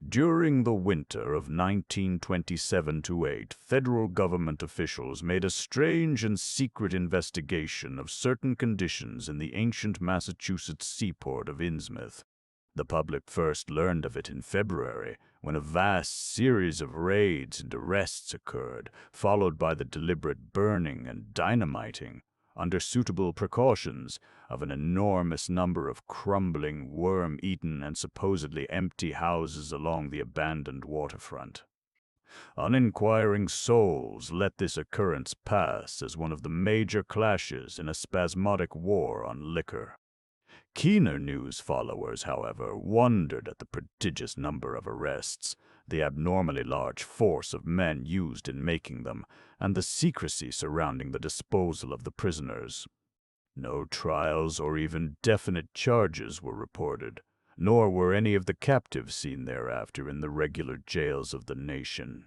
During the winter of 1927-8, federal government officials made a strange and secret investigation of certain conditions in the ancient Massachusetts seaport of Innsmouth. The public first learned of it in February, when a vast series of raids and arrests occurred, followed by the deliberate burning and dynamiting, under suitable precautions, of an enormous number of crumbling, worm-eaten, and supposedly empty houses along the abandoned waterfront. Uninquiring souls let this occurrence pass as one of the major clashes in a spasmodic war on liquor. Keener news followers, however, wondered at the prodigious number of arrests, the abnormally large force of men used in making them, and the secrecy surrounding the disposal of the prisoners. No trials or even definite charges were reported, nor were any of the captives seen thereafter in the regular jails of the nation.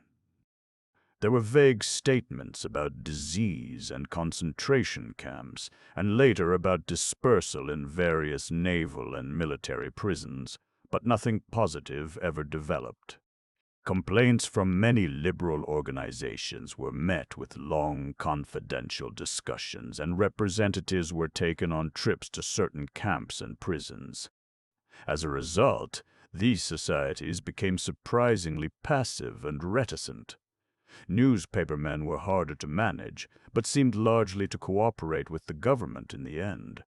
There were vague statements about disease and concentration camps, and later about dispersal in various naval and military prisons, but nothing positive ever developed. Complaints from many liberal organizations were met with long, confidential discussions, and representatives were taken on trips to certain camps and prisons. As a result, these societies became surprisingly passive and reticent. Newspapermen were harder to manage, but seemed largely to cooperate with the government in the end.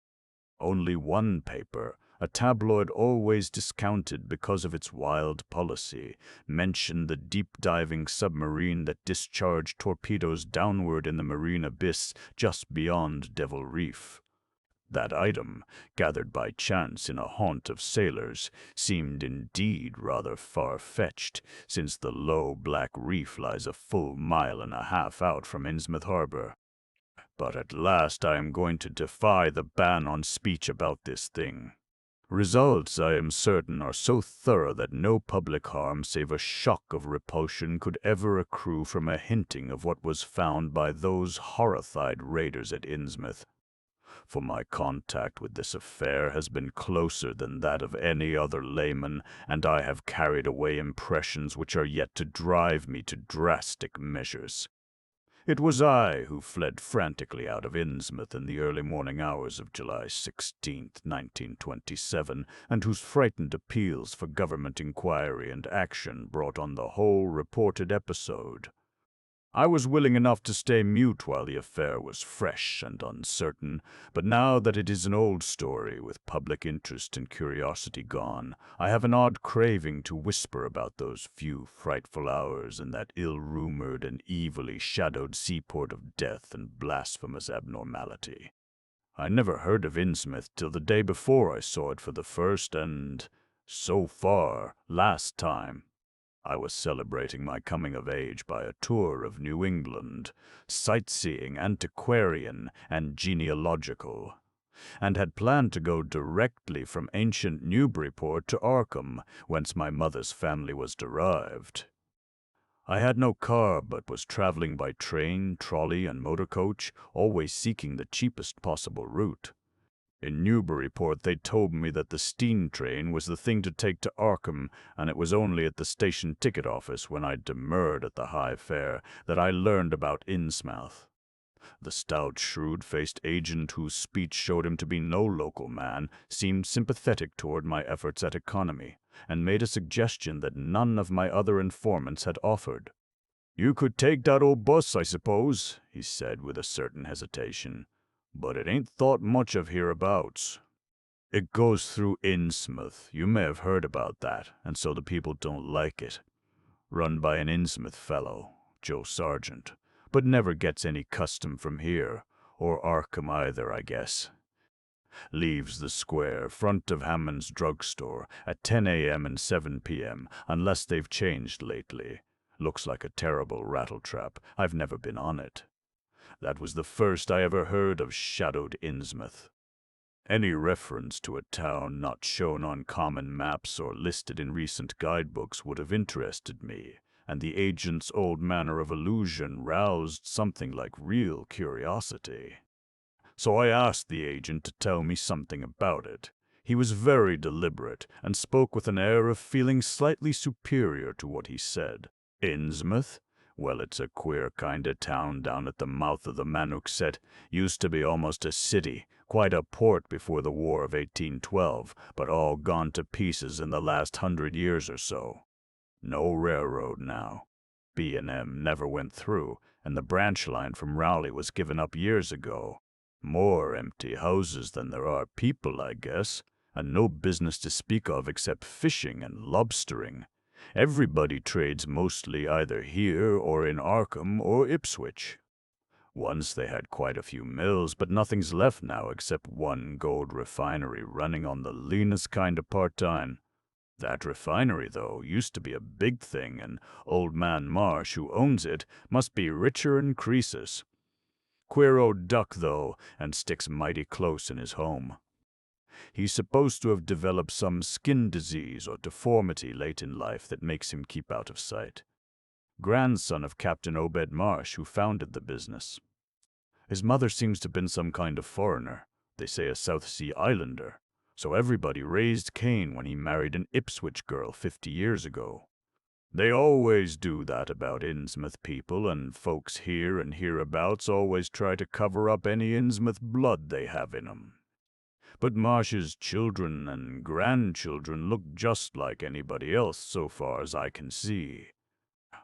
Only one paper, a tabloid always discounted because of its wild policy, mentioned the deep-diving submarine that discharged torpedoes downward in the marine abyss just beyond Devil Reef. That item, gathered by chance in a haunt of sailors, seemed indeed rather far-fetched, since the low black reef lies a full mile and a half out from Innsmouth harbor. But at last I am going to defy the ban on speech about this thing. Results, I am certain, are so thorough that no public harm save a shock of repulsion could ever accrue from a hinting of what was found by those horrified raiders at Innsmouth. For my contact with this affair has been closer than that of any other layman, and I have carried away impressions which are yet to drive me to drastic measures. It was I who fled frantically out of Innsmouth in the early morning hours of July 16, 1927, and whose frightened appeals for government inquiry and action brought on the whole reported episode. I was willing enough to stay mute while the affair was fresh and uncertain, but now that it is an old story, with public interest and curiosity gone, I have an odd craving to whisper about those few frightful hours in that ill-rumored and evilly shadowed seaport of death and blasphemous abnormality. I never heard of Innsmouth till the day before I saw it for the first and, so far, last time. I was celebrating my coming of age by a tour of New England, sightseeing, antiquarian, and genealogical, and had planned to go directly from ancient Newburyport to Arkham, whence my mother's family was derived. I had no car, but was traveling by train, trolley, and motor coach, always seeking the cheapest possible route. In Newburyport they told me that the steam train was the thing to take to Arkham, and it was only at the station ticket office, when I demurred at the high fare, that I learned about Innsmouth. The stout, shrewd-faced agent, whose speech showed him to be no local man, seemed sympathetic toward my efforts at economy, and made a suggestion that none of my other informants had offered. "You could take that old bus, I suppose," he said with a certain hesitation. "But it ain't thought much of hereabouts. It goes through Innsmouth. You may have heard about that, and so the people don't like it. Run by an Innsmouth fellow, Joe Sargent, but never gets any custom from here, or Arkham either, I guess. Leaves the square, front of Hammond's drugstore, at 10 a.m. and 7 p.m., unless they've changed lately. Looks like a terrible rattletrap. I've never been on it. That was the first I ever heard of shadowed Innsmouth. Any reference to a town not shown on common maps or listed in recent guidebooks would have interested me, and the agent's old manner of allusion roused something like real curiosity. So I asked the agent to tell me something about it. He was very deliberate and spoke with an air of feeling slightly superior to what he said. Innsmouth? Well, it's a queer kind of town down at the mouth of the Manuxet. Used to be almost a city, quite a port before the War of 1812, but all gone to pieces in the last 100 years or so. No railroad now. B&M never went through, and the branch line from Raleigh was given up years ago. More empty houses than there are people, I guess, and no business to speak of except fishing and lobstering. Everybody trades mostly either here or in Arkham or Ipswich. Once they had quite a few mills, but nothing's left now except one gold refinery running on the leanest kind of part-time. That refinery, though, used to be a big thing, and Old Man Marsh, who owns it, must be richer 'n Croesus. Queer old duck, though, and sticks mighty close in his home. He's supposed to have developed some skin disease or deformity late in life that makes him keep out of sight. Grandson of Captain Obed Marsh, who founded the business. His mother seems to have been some kind of foreigner, they say a South Sea Islander, so everybody raised Cain when he married an Ipswich girl 50 years ago. They always do that about Innsmouth people, and folks here and hereabouts always try to cover up any Innsmouth blood they have in 'em. But Marsh's children and grandchildren look just like anybody else so far as I can see.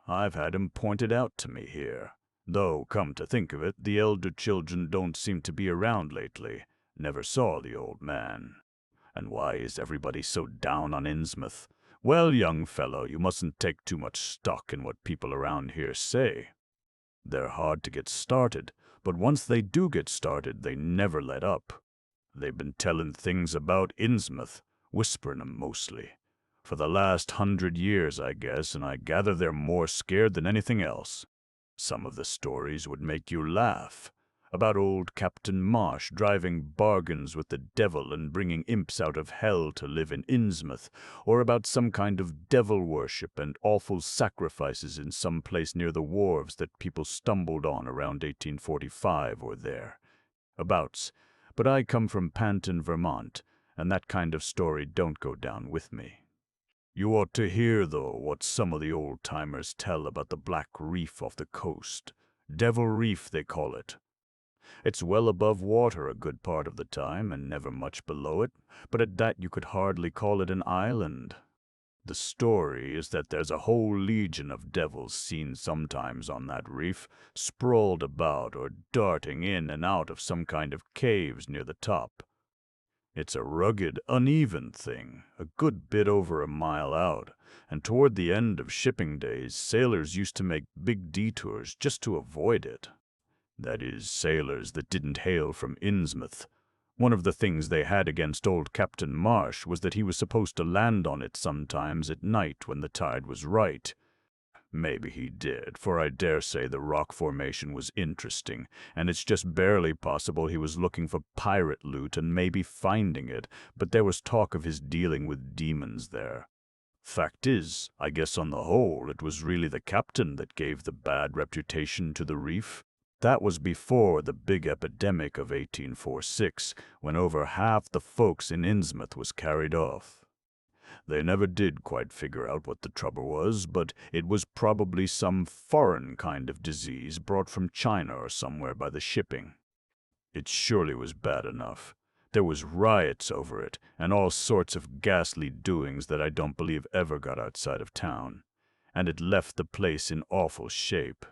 I've had 'em pointed out to me here. Though, come to think of it, the elder children don't seem to be around lately. Never saw the old man. And why is everybody so down on Innsmouth? Well, young fellow, you mustn't take too much stock in what people around here say. They're hard to get started, but once they do get started, they never let up. They've been telling things about Innsmouth, whispering 'em mostly, for the last 100 years, I guess, and I gather they're more scared than anything else. Some of the stories would make you laugh. About old Captain Marsh driving bargains with the devil and bringing imps out of hell to live in Innsmouth, or about some kind of devil worship and awful sacrifices in some place near the wharves that people stumbled on around 1845 or there. Abouts. But I come from Panton, Vermont, and that kind of story don't go down with me. You ought to hear, though, what some of the old-timers tell about the Black Reef off the coast. Devil Reef, they call it. It's well above water a good part of the time, and never much below it, but at that you could hardly call it an island. The story is that there's a whole legion of devils seen sometimes on that reef, sprawled about or darting in and out of some kind of caves near the top. It's a rugged, uneven thing, a good bit over a mile out, and toward the end of shipping days, sailors used to make big detours just to avoid it. That is, sailors that didn't hail from Innsmouth. One of the things they had against old Captain Marsh was that he was supposed to land on it sometimes at night when the tide was right. Maybe he did, for I dare say the rock formation was interesting, and it's just barely possible he was looking for pirate loot and maybe finding it, but there was talk of his dealing with demons there. Fact is, I guess on the whole, it was really the captain that gave the bad reputation to the reef. That was before the big epidemic of 1846, when over half the folks in Innsmouth was carried off. They never did quite figure out what the trouble was, but it was probably some foreign kind of disease brought from China or somewhere by the shipping. It surely was bad enough. There was riots over it, and all sorts of ghastly doings that I don't believe ever got outside of town. And it left the place in awful shape.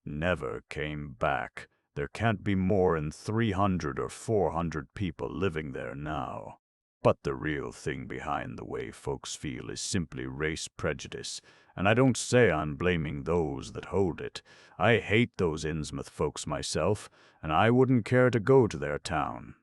Never came back. There can't be more than 300 or 400 people living there now. But the real thing behind the way folks feel is simply race prejudice, and I don't say I'm blaming those that hold it. I hate those Innsmouth folks myself, and I wouldn't care to go to their town.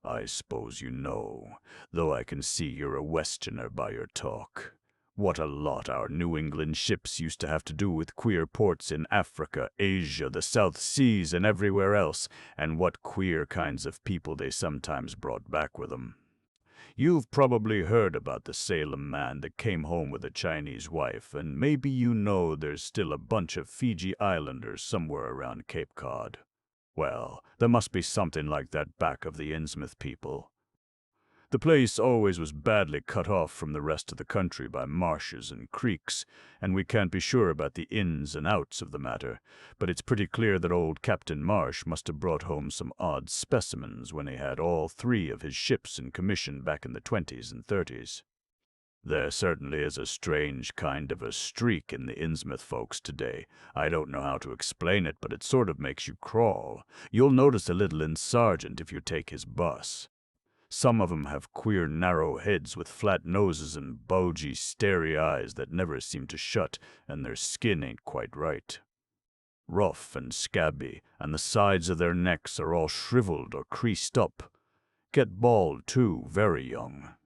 I suppose you know, though I can see you're a Westerner by your talk. What a lot our New England ships used to have to do with queer ports in Africa, Asia, the South Seas, and everywhere else, and what queer kinds of people they sometimes brought back with them. You've probably heard about the Salem man that came home with a Chinese wife, and maybe you know there's still a bunch of Fiji Islanders somewhere around Cape Cod. Well, there must be something like that back of the Innsmouth people. The place always was badly cut off from the rest of the country by marshes and creeks, and we can't be sure about the ins and outs of the matter, but it's pretty clear that old Captain Marsh must have brought home some odd specimens when he had all three of his ships in commission back in the 20s and 30s. There certainly is a strange kind of a streak in the Innsmouth folks today. I don't know how to explain it, but it sort of makes you crawl. You'll notice a little in Sargent if you take his bus. Some of 'em have queer narrow heads with flat noses and bulgy, starey eyes that never seem to shut, and their skin ain't quite right. Rough and scabby, and the sides of their necks are all shriveled or creased up. Get bald, too, very young.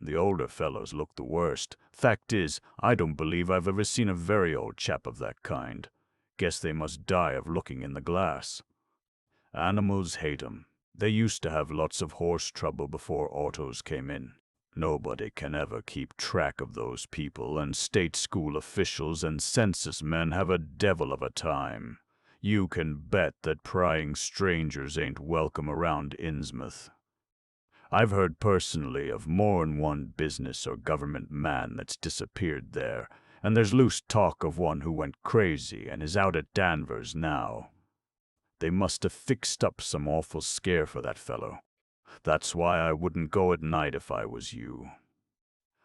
The older fellows look the worst. Fact is, I don't believe I've ever seen a very old chap of that kind. Guess they must die of looking in the glass. Animals hate 'em. They used to have lots of horse trouble before autos came in. Nobody can ever keep track of those people, and state school officials and census men have a devil of a time. You can bet that prying strangers ain't welcome around Innsmouth. I've heard personally of more'n one business or government man that's disappeared there, and there's loose talk of one who went crazy and is out at Danvers now. They must have fixed up some awful scare for that fellow. That's why I wouldn't go at night if I was you.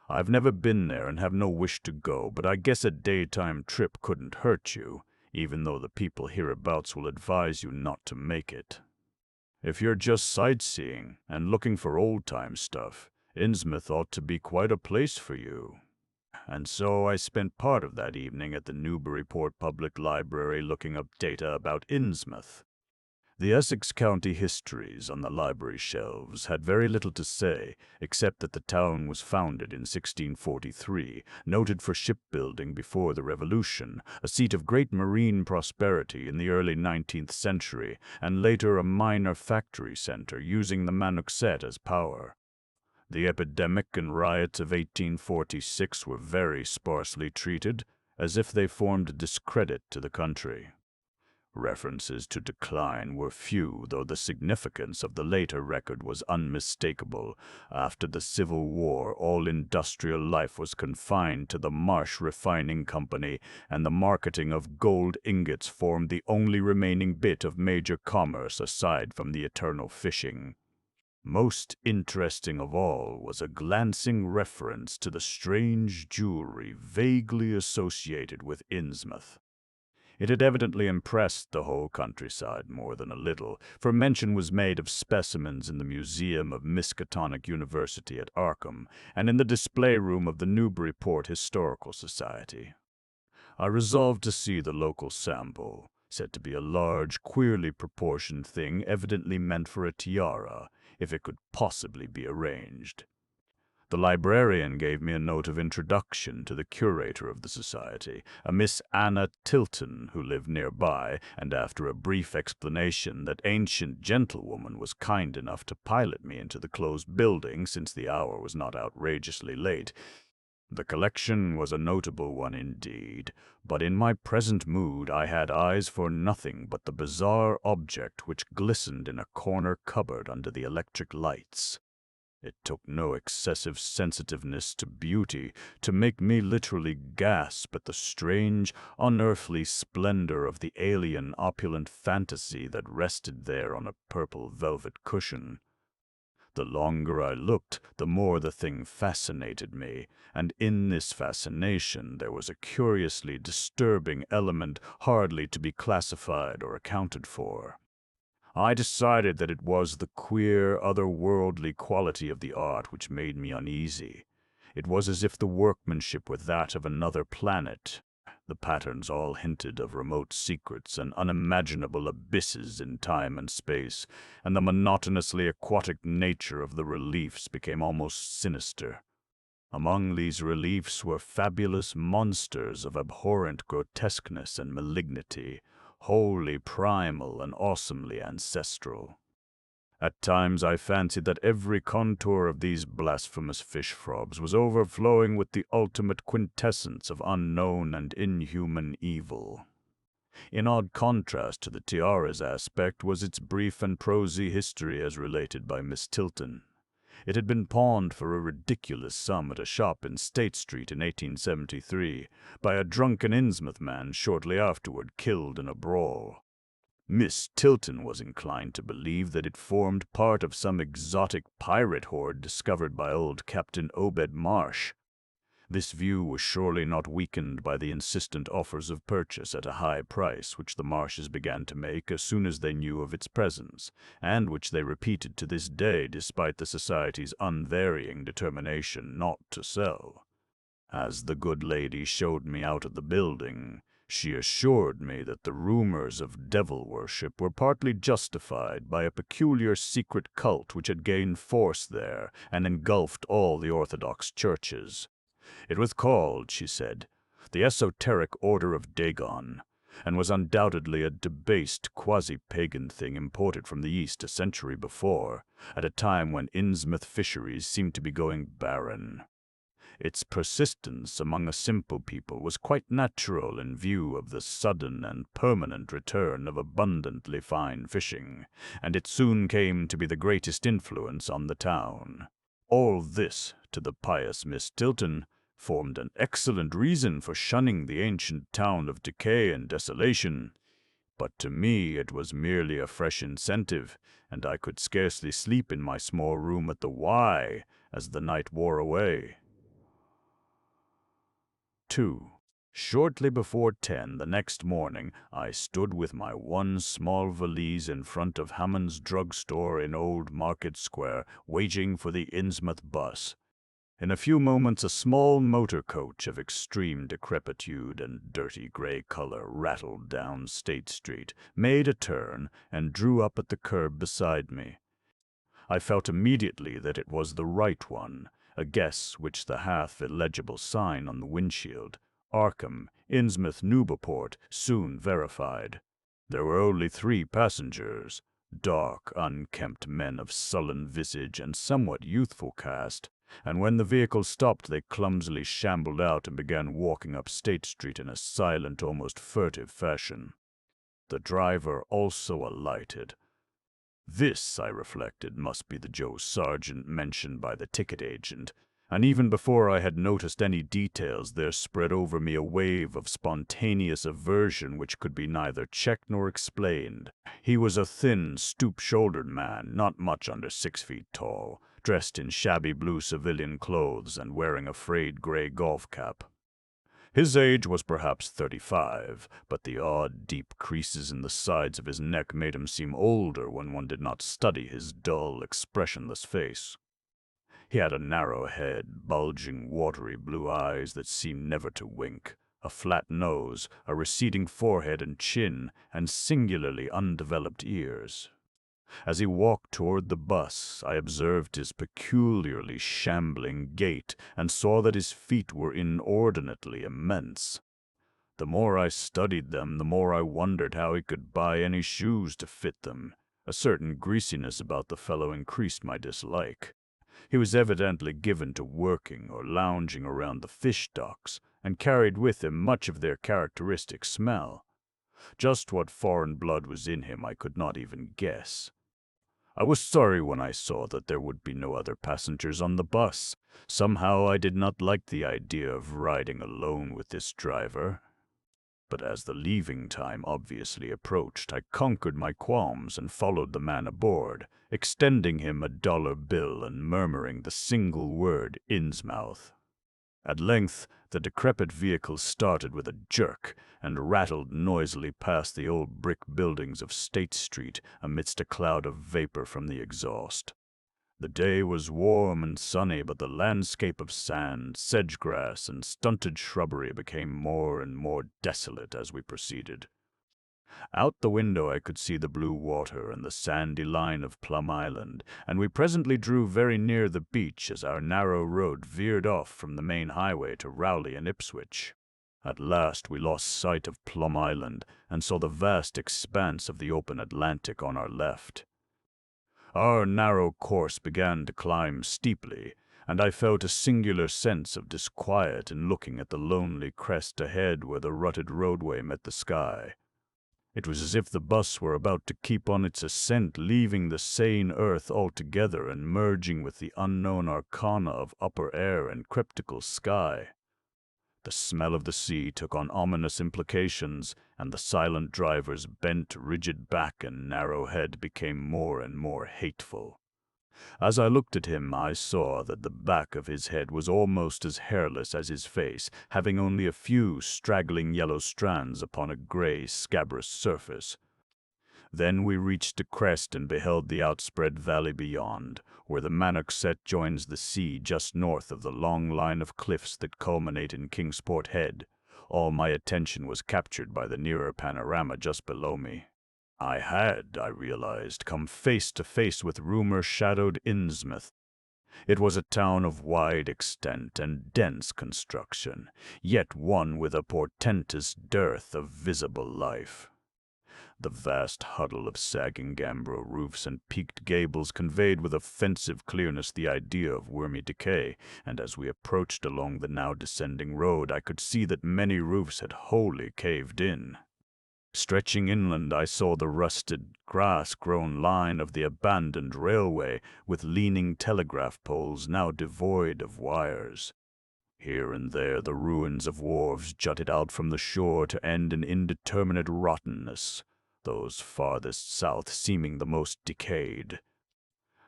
I've never been there and have no wish to go, but I guess a daytime trip couldn't hurt you, even though the people hereabouts will advise you not to make it. If you're just sightseeing and looking for old-time stuff, Innsmouth ought to be quite a place for you. And so I spent part of that evening at the Newburyport Public Library looking up data about Innsmouth. The Essex County histories on the library shelves had very little to say, except that the town was founded in 1643, noted for shipbuilding before the Revolution, a seat of great marine prosperity in the early 19th century, and later a minor factory center using the Manuxet as power. The epidemic and riots of 1846 were very sparsely treated, as if they formed a discredit to the country. References to decline were few, though the significance of the later record was unmistakable. After the Civil War, all industrial life was confined to the Marsh Refining Company, and the marketing of gold ingots formed the only remaining bit of major commerce aside from the eternal fishing. Most interesting of all was a glancing reference to the strange jewelry vaguely associated with Innsmouth. It had evidently impressed the whole countryside more than a little, for mention was made of specimens in the Museum of Miskatonic University at Arkham and in the display room of the Newburyport Historical Society. I resolved to see the local sample, said to be a large, queerly proportioned thing evidently meant for a tiara, if it could possibly be arranged. The librarian gave me a note of introduction to the curator of the society, a Miss Anna Tilton, who lived nearby, and after a brief explanation that ancient gentlewoman was kind enough to pilot me into the closed building since the hour was not outrageously late. The collection was a notable one indeed, but in my present mood I had eyes for nothing but the bizarre object which glistened in a corner cupboard under the electric lights. It took no excessive sensitiveness to beauty to make me literally gasp at the strange, unearthly splendor of the alien, opulent fantasy that rested there on a purple velvet cushion. The longer I looked, the more the thing fascinated me, and in this fascination there was a curiously disturbing element hardly to be classified or accounted for. I decided that it was the queer, otherworldly quality of the art which made me uneasy. It was as if the workmanship were that of another planet. The patterns all hinted of remote secrets and unimaginable abysses in time and space, and the monotonously aquatic nature of the reliefs became almost sinister. Among these reliefs were fabulous monsters of abhorrent grotesqueness and malignity, wholly primal and awesomely ancestral. At times I fancied that every contour of these blasphemous fish-frogs was overflowing with the ultimate quintessence of unknown and inhuman evil. In odd contrast to the tiara's aspect was its brief and prosy history as related by Miss Tilton. It had been pawned for a ridiculous sum at a shop in State Street in 1873 by a drunken Innsmouth man shortly afterward killed in a brawl. Miss Tilton was inclined to believe that it formed part of some exotic pirate horde discovered by old Captain Obed Marsh. This view was surely not weakened by the insistent offers of purchase at a high price which the Marshes began to make as soon as they knew of its presence, and which they repeated to this day despite the Society's unvarying determination not to sell. As the good lady showed me out of the building, she assured me that the rumors of devil worship were partly justified by a peculiar secret cult which had gained force there and engulfed all the Orthodox churches. It was called, she said, the Esoteric Order of Dagon, and was undoubtedly a debased quasi-pagan thing imported from the East a century before, at a time when Innsmouth fisheries seemed to be going barren. Its persistence among a simple people was quite natural in view of the sudden and permanent return of abundantly fine fishing, and it soon came to be the greatest influence on the town. All this, to the pious Miss Tilton, formed an excellent reason for shunning the ancient town of decay and desolation, but to me it was merely a fresh incentive, and I could scarcely sleep in my small room at the Y as the night wore away. 2. Shortly before 10 the next morning, I stood with my one small valise in front of Hammond's drugstore in Old Market Square, waiting for the Innsmouth bus. In a few moments a small motor coach of extreme decrepitude and dirty gray color rattled down State Street, made a turn, and drew up at the curb beside me. I felt immediately that it was the right one, a guess which the half-illegible sign on the windshield, Arkham, Innsmouth, Newburyport, soon verified. There were only 3 passengers, dark, unkempt men of sullen visage and somewhat youthful cast, and when the vehicle stopped they clumsily shambled out and began walking up State Street in a silent, almost furtive fashion. The driver also alighted. This, I reflected, must be the Joe Sargent mentioned by the ticket agent, and even before I had noticed any details there spread over me a wave of spontaneous aversion which could be neither checked nor explained. He was a thin, stoop-shouldered man, not much under 6 feet tall, dressed in shabby blue civilian clothes and wearing a frayed gray golf cap. His age was perhaps 35, but the odd, deep creases in the sides of his neck made him seem older when one did not study his dull, expressionless face. He had a narrow head, bulging, watery blue eyes that seemed never to wink, a flat nose, a receding forehead and chin, and singularly undeveloped ears. As he walked toward the bus, I observed his peculiarly shambling gait and saw that his feet were inordinately immense. The more I studied them, the more I wondered how he could buy any shoes to fit them. A certain greasiness about the fellow increased my dislike. He was evidently given to working or lounging around the fish docks, and carried with him much of their characteristic smell. Just what foreign blood was in him I could not even guess. I was sorry when I saw that there would be no other passengers on the bus. Somehow I did not like the idea of riding alone with this driver. But as the leaving time obviously approached, I conquered my qualms and followed the man aboard, extending him a $1 bill and murmuring the single word, Innsmouth. At length, the decrepit vehicle started with a jerk and rattled noisily past the old brick buildings of State Street amidst a cloud of vapor from the exhaust. The day was warm and sunny, but the landscape of sand, sedge-grass, and stunted shrubbery became more and more desolate as we proceeded. Out the window I could see the blue water and the sandy line of Plum Island, and we presently drew very near the beach as our narrow road veered off from the main highway to Rowley and Ipswich. At last we lost sight of Plum Island and saw the vast expanse of the open Atlantic on our left. Our narrow course began to climb steeply, and I felt a singular sense of disquiet in looking at the lonely crest ahead where the rutted roadway met the sky. It was as if the bus were about to keep on its ascent, leaving the sane earth altogether and merging with the unknown arcana of upper air and cryptical sky. The smell of the sea took on ominous implications, and the silent driver's bent, rigid back and narrow head became more and more hateful. As I looked at him, I saw that the back of his head was almost as hairless as his face, having only a few straggling yellow strands upon a gray, scabrous surface. Then we reached a crest and beheld the outspread valley beyond, where the Mannoxet joins the sea just north of the long line of cliffs that culminate in Kingsport Head. All my attention was captured by the nearer panorama just below me. I realized, come face to face with rumor-shadowed Innsmouth. It was a town of wide extent and dense construction, yet one with a portentous dearth of visible life. The vast huddle of sagging gambrel roofs and peaked gables conveyed with offensive clearness the idea of wormy decay, and as we approached along the now descending road, I could see that many roofs had wholly caved in. Stretching inland, I saw the rusted, grass-grown line of the abandoned railway, with leaning telegraph poles now devoid of wires. Here and there the ruins of wharves jutted out from the shore to end in indeterminate rottenness, those farthest south seeming the most decayed.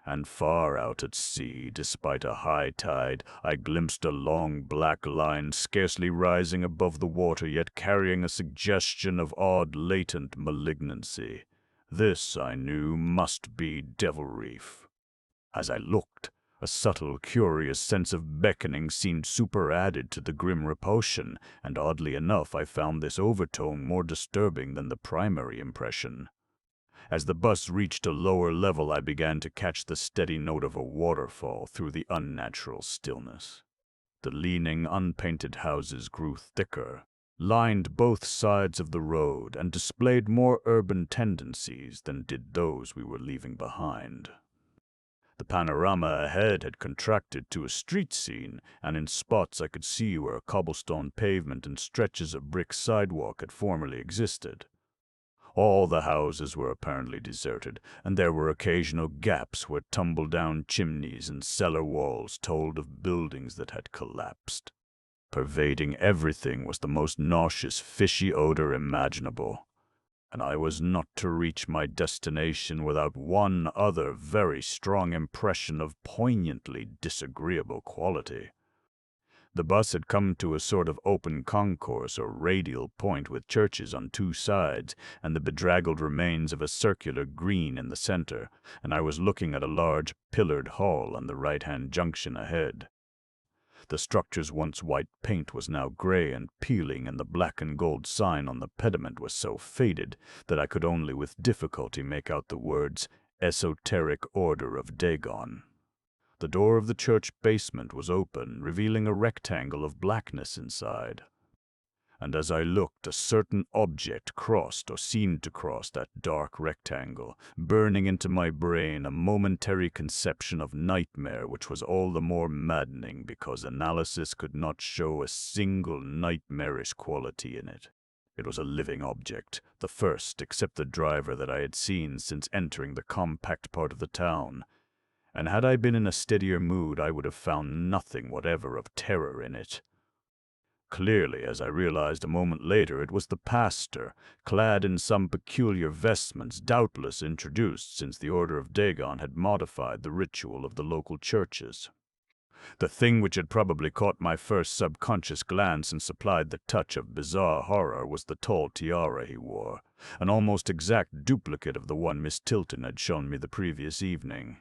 And far out at sea, despite a high tide, I glimpsed a long black line scarcely rising above the water, yet carrying a suggestion of odd latent malignancy. This, I knew, must be Devil Reef. As I looked, a subtle, curious sense of beckoning seemed superadded to the grim repulsion, and oddly enough I found this overtone more disturbing than the primary impression. As the bus reached a lower level, I began to catch the steady note of a waterfall through the unnatural stillness. The leaning, unpainted houses grew thicker, lined both sides of the road, and displayed more urban tendencies than did those we were leaving behind. The panorama ahead had contracted to a street scene, and in spots I could see where a cobblestone pavement and stretches of brick sidewalk had formerly existed. All the houses were apparently deserted, and there were occasional gaps where tumble-down chimneys and cellar walls told of buildings that had collapsed. Pervading everything was the most nauseous, fishy odor imaginable, and I was not to reach my destination without one other very strong impression of poignantly disagreeable quality. The bus had come to a sort of open concourse or radial point with churches on two sides and the bedraggled remains of a circular green in the center, and I was looking at a large pillared hall on the right-hand junction ahead. The structure's once white paint was now gray and peeling, and the black and gold sign on the pediment was so faded that I could only with difficulty make out the words Esoteric Order of Dagon. The door of the church basement was open, revealing a rectangle of blackness inside. And as I looked, a certain object crossed or seemed to cross that dark rectangle, burning into my brain a momentary conception of nightmare which was all the more maddening because analysis could not show a single nightmarish quality in it. It was a living object, the first except the driver that I had seen since entering the compact part of the town. And had I been in a steadier mood, I would have found nothing whatever of terror in it. Clearly, as I realized a moment later, it was the pastor, clad in some peculiar vestments, doubtless introduced since the Order of Dagon had modified the ritual of the local churches. The thing which had probably caught my first subconscious glance and supplied the touch of bizarre horror was the tall tiara he wore, an almost exact duplicate of the one Miss Tilton had shown me the previous evening.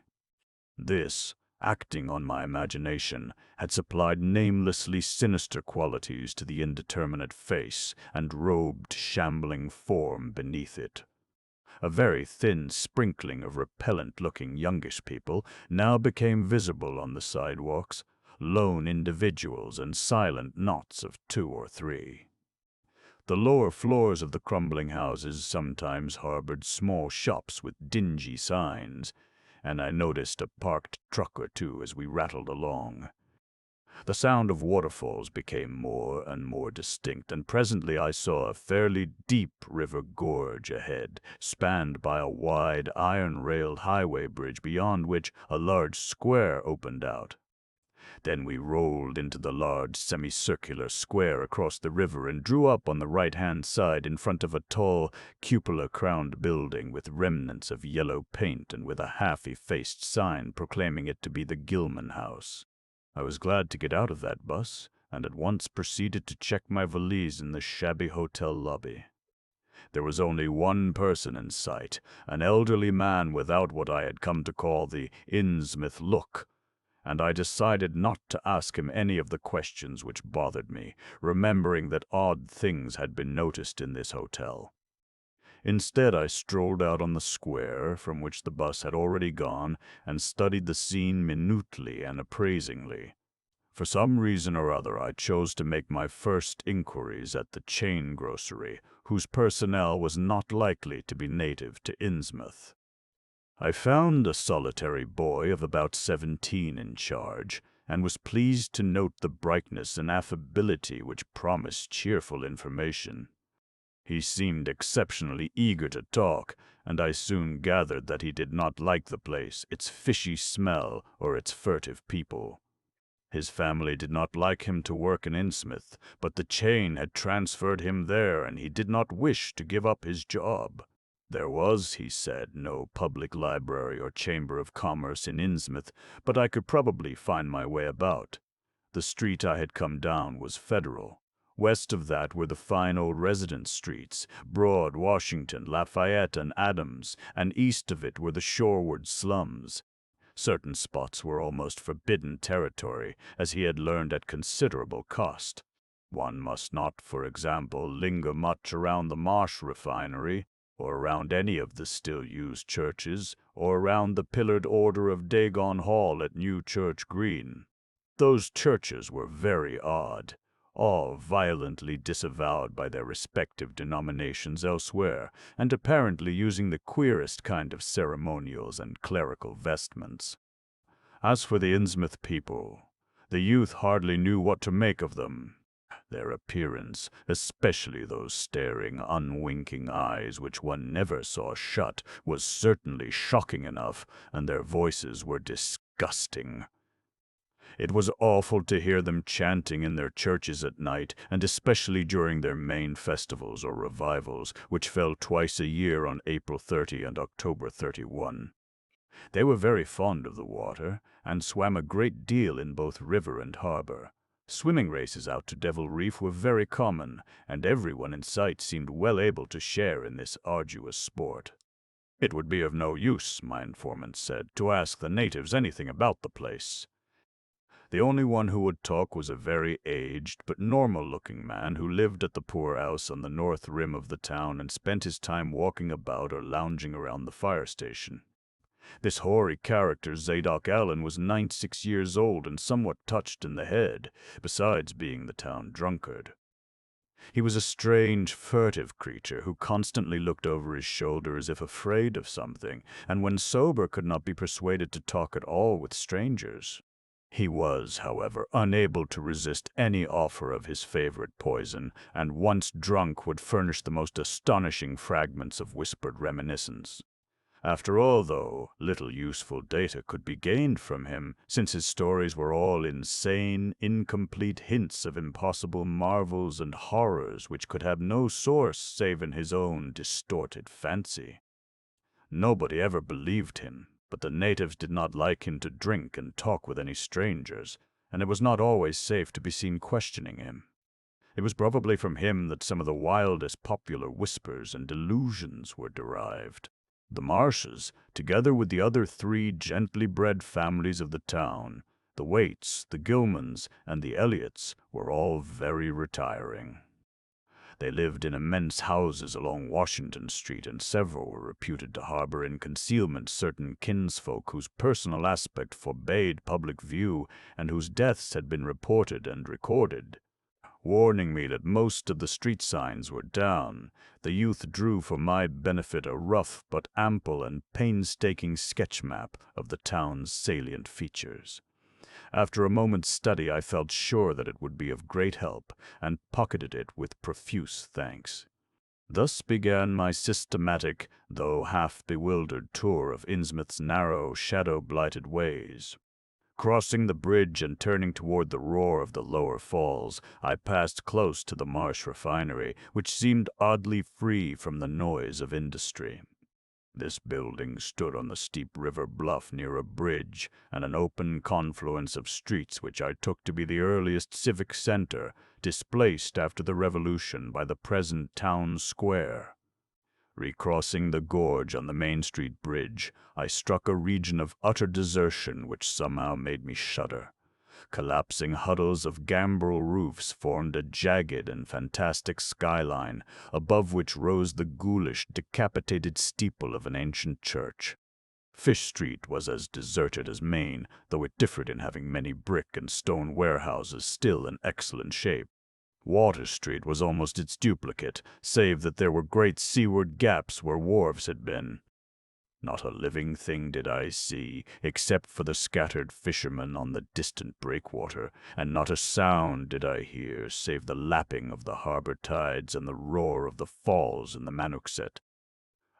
This, acting on my imagination, had supplied namelessly sinister qualities to the indeterminate face and robed, shambling form beneath it. A very thin sprinkling of repellent-looking youngish people now became visible on the sidewalks, lone individuals and silent knots of 2 or 3. The lower floors of the crumbling houses sometimes harbored small shops with dingy signs, and I noticed a parked truck or two as we rattled along. The sound of waterfalls became more and more distinct, and presently I saw a fairly deep river gorge ahead, spanned by a wide iron-railed highway bridge beyond which a large square opened out. Then we rolled into the large semicircular square across the river and drew up on the right-hand side in front of a tall, cupola-crowned building with remnants of yellow paint and with a half-effaced sign proclaiming it to be the Gilman House. I was glad to get out of that bus, and at once proceeded to check my valise in the shabby hotel lobby. There was only one person in sight, an elderly man without what I had come to call the Innsmouth look, and I decided not to ask him any of the questions which bothered me, remembering that odd things had been noticed in this hotel. Instead, I strolled out on the square, from which the bus had already gone, and studied the scene minutely and appraisingly. For some reason or other, I chose to make my first inquiries at the chain grocery, whose personnel was not likely to be native to Innsmouth. I found a solitary boy of about 17 in charge, and was pleased to note the brightness and affability which promised cheerful information. He seemed exceptionally eager to talk, and I soon gathered that he did not like the place, its fishy smell, or its furtive people. His family did not like him to work in Innsmouth, but the chain had transferred him there, and he did not wish to give up his job. There was, he said, no public library or chamber of commerce in Innsmouth, but I could probably find my way about. The street I had come down was Federal. West of that were the fine old residence streets, Broad, Washington, Lafayette, and Adams, and east of it were the shoreward slums. Certain spots were almost forbidden territory, as he had learned at considerable cost. One must not, for example, linger much around the Marsh refinery, or around any of the still-used churches, or around the pillared order of Dagon Hall at New Church Green. Those churches were very odd, all violently disavowed by their respective denominations elsewhere, and apparently using the queerest kind of ceremonials and clerical vestments. As for the Innsmouth people, the youth hardly knew what to make of them. Their appearance, especially those staring, unwinking eyes which one never saw shut, was certainly shocking enough, and their voices were disgusting. It was awful to hear them chanting in their churches at night, and especially during their main festivals or revivals, which fell twice a year on April 30 and October 31. They were very fond of the water, and swam a great deal in both river and harbor. Swimming races out to Devil Reef were very common, and everyone in sight seemed well able to share in this arduous sport. It would be of no use, my informant said, to ask the natives anything about the place. The only one who would talk was a very aged but normal-looking man who lived at the poorhouse on the north rim of the town and spent his time walking about or lounging around the fire station. This hoary character, Zadok Allen, was 96 years old and somewhat touched in the head, besides being the town drunkard. He was a strange, furtive creature who constantly looked over his shoulder as if afraid of something, and when sober could not be persuaded to talk at all with strangers. He was, however, unable to resist any offer of his favorite poison, and once drunk would furnish the most astonishing fragments of whispered reminiscence. After all, though, little useful data could be gained from him, since his stories were all insane, incomplete hints of impossible marvels and horrors which could have no source save in his own distorted fancy. Nobody ever believed him, but the natives did not like him to drink and talk with any strangers, and it was not always safe to be seen questioning him. It was probably from him that some of the wildest popular whispers and delusions were derived. The Marshes, together with the other 3 gently bred families of the town, the Waits, the Gilmans, and the Elliots, were all very retiring. They lived in immense houses along Washington Street, and several were reputed to harbor in concealment certain kinsfolk whose personal aspect forbade public view, and whose deaths had been reported and recorded. Warning me that most of the street signs were down, the youth drew for my benefit a rough but ample and painstaking sketch map of the town's salient features. After a moment's study, I felt sure that it would be of great help, and pocketed it with profuse thanks. Thus began my systematic, though half-bewildered tour of Innsmouth's narrow, shadow-blighted ways. Crossing the bridge and turning toward the roar of the lower falls, I passed close to the Marsh refinery, which seemed oddly free from the noise of industry. This building stood on the steep river bluff near a bridge and an open confluence of streets which I took to be the earliest civic center, displaced after the Revolution by the present town square. Recrossing the gorge on the Main Street Bridge, I struck a region of utter desertion which somehow made me shudder. Collapsing huddles of gambrel roofs formed a jagged and fantastic skyline, above which rose the ghoulish, decapitated steeple of an ancient church. Fish Street was as deserted as Main, though it differed in having many brick and stone warehouses still in excellent shape. Water Street was almost its duplicate, save that there were great seaward gaps where wharves had been. Not a living thing did I see, except for the scattered fishermen on the distant breakwater, and not a sound did I hear, save the lapping of the harbor tides and the roar of the falls in the Manuxet.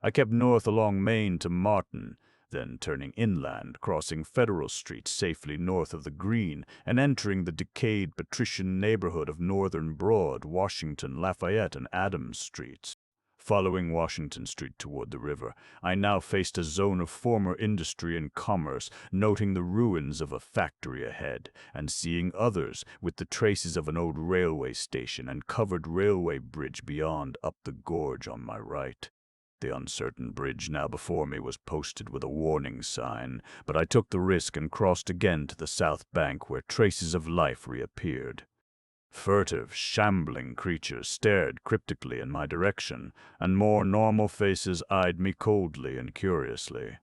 I kept north along Main to Martin, then turning inland, crossing Federal Street safely north of the Green, and entering the decayed patrician neighborhood of Northern Broad, Washington, Lafayette, and Adams Streets. Following Washington Street toward the river, I now faced a zone of former industry and commerce, noting the ruins of a factory ahead, and seeing others with the traces of an old railway station and covered railway bridge beyond up the gorge on my right. The uncertain bridge now before me was posted with a warning sign, but I took the risk and crossed again to the south bank where traces of life reappeared. Furtive, shambling creatures stared cryptically in my direction, and more normal faces eyed me coldly and curiously.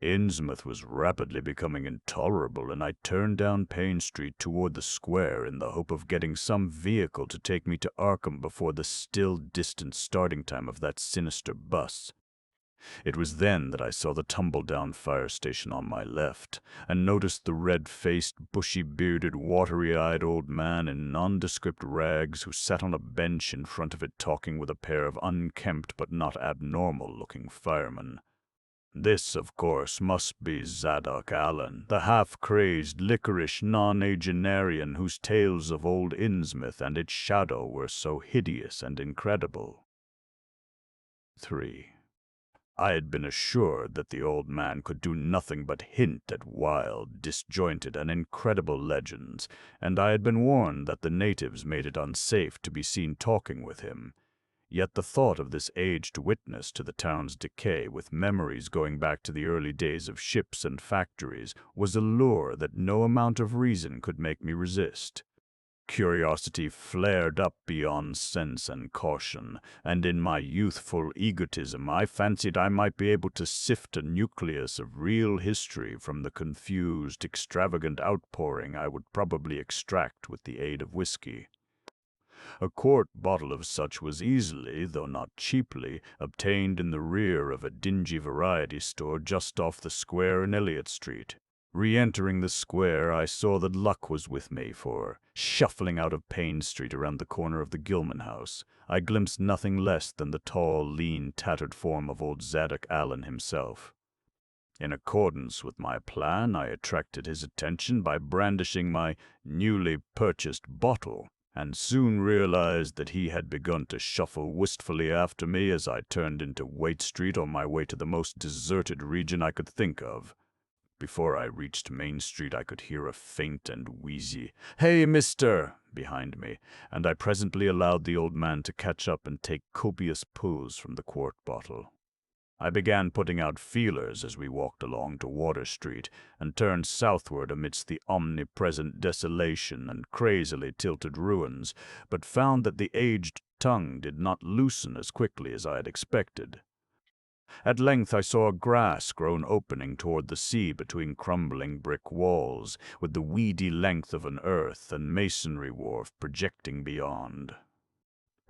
Innsmouth was rapidly becoming intolerable, and I turned down Payne Street toward the square in the hope of getting some vehicle to take me to Arkham before the still distant starting time of that sinister bus. It was then that I saw the tumble-down fire station on my left, and noticed the red-faced, bushy-bearded, watery-eyed old man in nondescript rags who sat on a bench in front of it talking with a pair of unkempt but not abnormal-looking firemen. This, of course, must be Zadok Allen, the half-crazed, licorice nonagenarian whose tales of old Innsmouth and its shadow were so hideous and incredible. 3. I had been assured that the old man could do nothing but hint at wild, disjointed, and incredible legends, and I had been warned that the natives made it unsafe to be seen talking with him. Yet the thought of this aged witness to the town's decay, with memories going back to the early days of ships and factories, was a lure that no amount of reason could make me resist. Curiosity flared up beyond sense and caution, and in my youthful egotism I fancied I might be able to sift a nucleus of real history from the confused, extravagant outpouring I would probably extract with the aid of whiskey. A quart bottle of such was easily, though not cheaply, obtained in the rear of a dingy variety store just off the square in Elliott Street. Re-entering the square, I saw that luck was with me, for, shuffling out of Payne Street around the corner of the Gilman house, I glimpsed nothing less than the tall, lean, tattered form of old Zadok Allen himself. In accordance with my plan, I attracted his attention by brandishing my newly purchased bottle, and soon realized that he had begun to shuffle wistfully after me as I turned into Waite Street on my way to the most deserted region I could think of. Before I reached Main Street, I could hear a faint and wheezy, "Hey, mister!" behind me, and I presently allowed the old man to catch up and take copious pulls from the quart bottle. I began putting out feelers as we walked along to Water Street, and turned southward amidst the omnipresent desolation and crazily tilted ruins, but found that the aged tongue did not loosen as quickly as I had expected. At length I saw a grass-grown opening toward the sea between crumbling brick walls, with the weedy length of an earth and masonry wharf projecting beyond.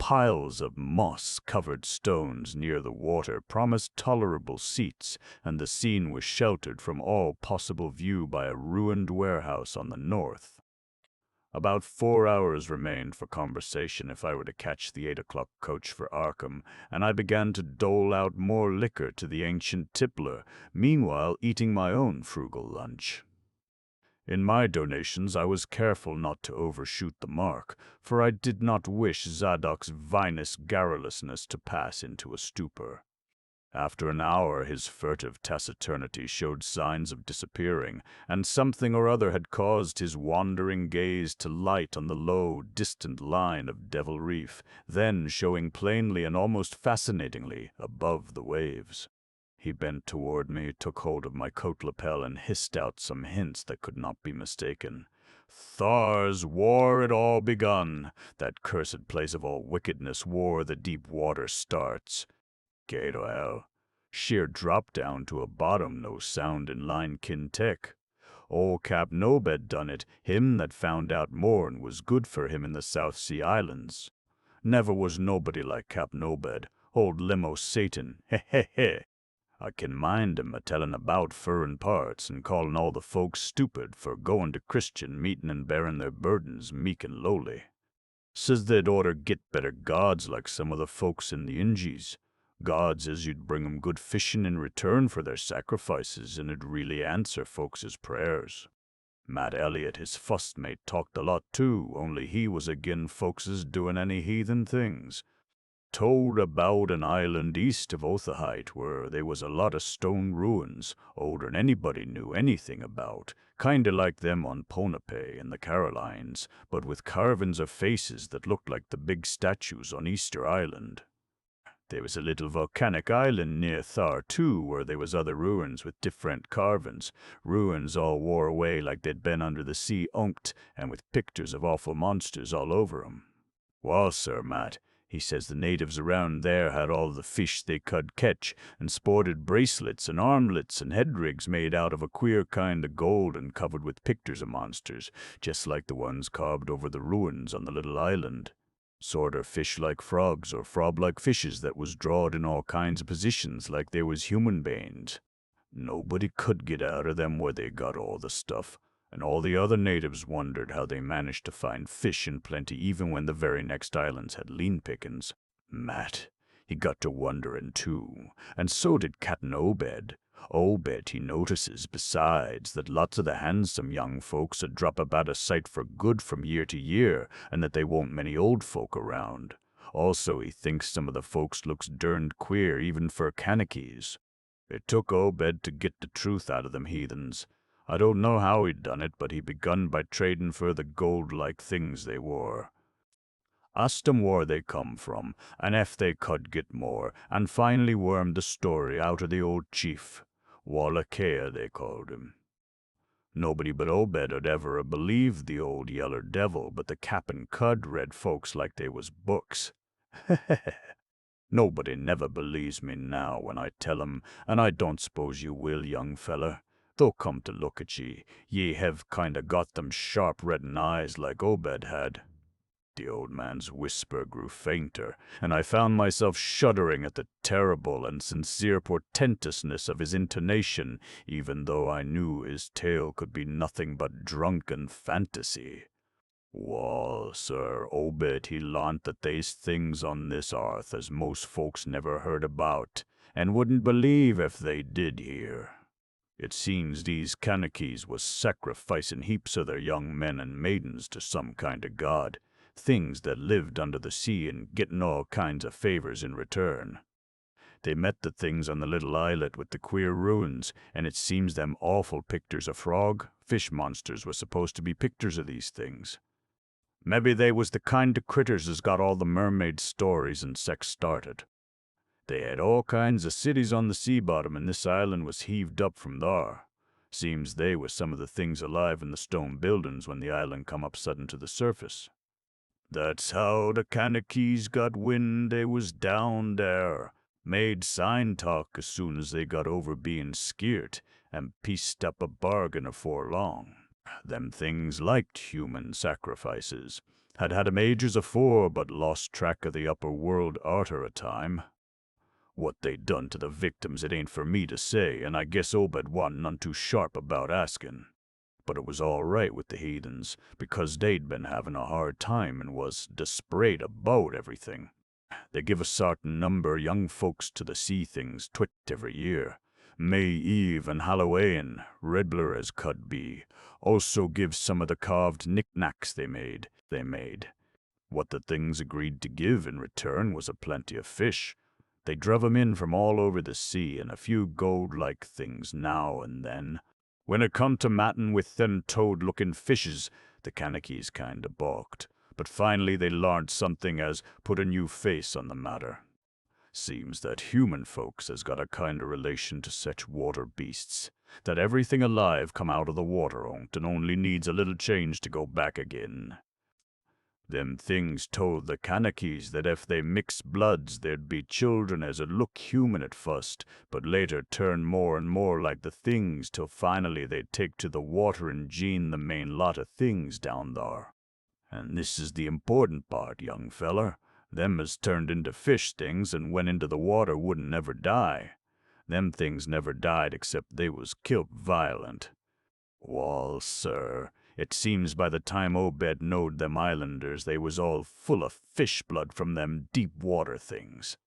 Piles of moss-covered stones near the water promised tolerable seats, and the scene was sheltered from all possible view by a ruined warehouse on the north. About 4 hours remained for conversation if I were to catch the 8 o'clock coach for Arkham, and I began to dole out more liquor to the ancient tippler, meanwhile eating my own frugal lunch. In my donations I was careful not to overshoot the mark, for I did not wish Zadok's vinous garrulousness to pass into a stupor. After an hour his furtive taciturnity showed signs of disappearing, and something or other had caused his wandering gaze to light on the low, distant line of Devil Reef, then showing plainly and almost fascinatingly above the waves. He bent toward me, took hold of my coat lapel, and hissed out some hints that could not be mistaken. "Thar's war it all begun, that cursed place of all wickedness, war the deep water starts. Gato hell. Sheer drop down to a bottom, no sound in line kin tech. Old Cap Nobed done it, him that found out more'n was good for him in the South Sea Islands. Never was nobody like Cap Nobed, old limo Satan, he he he. I can mind him a-tellin' about furrin parts and callin' all the folks stupid for goin' to Christian meetin' and bearin' their burdens meek and lowly. Says they'd orter git better gods like some of the folks in the Injies. Gods as you'd bring 'em good fishin' in return for their sacrifices and 'd really answer folks' prayers. Matt Elliott, his fust mate, talked a lot too, only he was agin folks' doin' any heathen things. Told about an island east of Otaheite where there was a lot of stone ruins, older'n anybody knew anything about, kinda like them on Ponape in the Carolines, but with carvin's of faces that looked like the big statues on Easter Island. There was a little volcanic island near Thar, too, where there was other ruins with different carvin's, ruins all wore away like they'd been under the sea unct, and with pictures of awful monsters all over 'em. Well, sir, Matt, he says the natives around there had all the fish they could catch, and sported bracelets and armlets and headrigs made out of a queer kind of gold and covered with pictures of monsters, just like the ones carved over the ruins on the little island. Sorter fish-like frogs or frog-like fishes that was drawed in all kinds of positions like they was human beings. Nobody could get out of them where they got all the stuff, and all the other natives wondered how they managed to find fish in plenty even when the very next islands had lean pickings. Matt, he got to wonderin' too, and so did Cap'n Obed. Obed, he notices, besides, that lots of the handsome young folks drop about a sight for good from year to year, and that they won't many old folk around. Also, he thinks some of the folks looks derned queer even for Kanakees. It took Obed to get the truth out of them heathens. I don't know how he done it, but he begun by trading for the gold-like things they wore. Asked 'em where they come from, and ef they could get more, and finally wormed the story out of the old chief. Wallachea, they called him. Nobody but Obed 'ud ever believed the old yeller devil, but the Cap'n Cud read folks like they was books. Nobody never believes me now when I tell 'em, and I don't suppose you will, young feller. Though come to look at ye hev kinda got them sharp redden eyes like Obed had. The old man's whisper grew fainter, and I found myself shuddering at the terrible and sincere portentousness of his intonation, even though I knew his tale could be nothing but drunken fantasy. Wall, sir, Obed he larnt that they's things on this arth as most folks never heard about, and wouldn't believe if they did hear. It seems these Kanakees was sacrificing heaps of their young men and maidens to some kind of god, things that lived under the sea and getting all kinds of favors in return. They met the things on the little islet with the queer ruins, and it seems them awful pictures of frog, fish monsters was supposed to be pictures of these things. Mebbe they was the kind of critters as got all the mermaid stories and sex started. They had all kinds of cities on the sea bottom, and this island was heaved up from thar. Seems they was some of the things alive in the stone buildings when the island come up sudden to the surface. That's how the Kanakees got wind they was down there, made sign talk as soon as they got over being skeert, and pieced up a bargain afore long. Them things liked human sacrifices. Had 'em ages afore, but lost track of the upper world arter a time. What they done to the victims it ain't for me to say, and I guess Obed wasn't none too sharp about asking. But it was all right with the heathens, because they'd been having a hard time and was desperate about everything. They give a sartin number young folks to the sea things twict every year. May Eve and Halloween, Redbler as could be, also give some of the carved knickknacks they made. What the things agreed to give in return was a plenty of fish. They druv 'em in from all over the sea, and a few gold-like things now and then. When it come to mattin' with them toad-looking fishes, the Kanakees kinda balked. But finally they larned something as put a new face on the matter. Seems that human folks has got a kind of relation to such water beasts, that everything alive come out of the water on't and only needs a little change to go back again. Them things told the Kanakees that if they mixed bloods, there'd be children as'd look human at fust, but later turn more and more like the things, till finally they'd take to the water and gene the main lot of things down thar. And this is the important part, young feller. Them as turned into fish things and went into the water wouldn't never die. Them things never died except they was killed violent. Wall, sir, it seems by the time Obed knowed them islanders, they was all full of fish blood from them deep water things.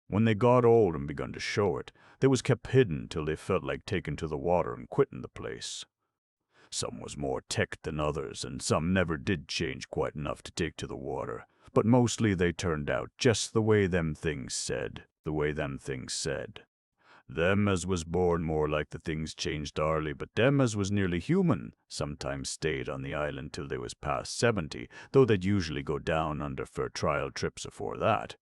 When they got old and begun to show it, they was kept hidden till they felt like taking to the water and quitting the place. Some was more tech than others, and some never did change quite enough to take to the water, but mostly they turned out just the way them things said. Them as was born more like the things changed early, but them as was nearly human sometimes stayed on the island till they was past 70, though they'd usually go down under for trial trips afore that.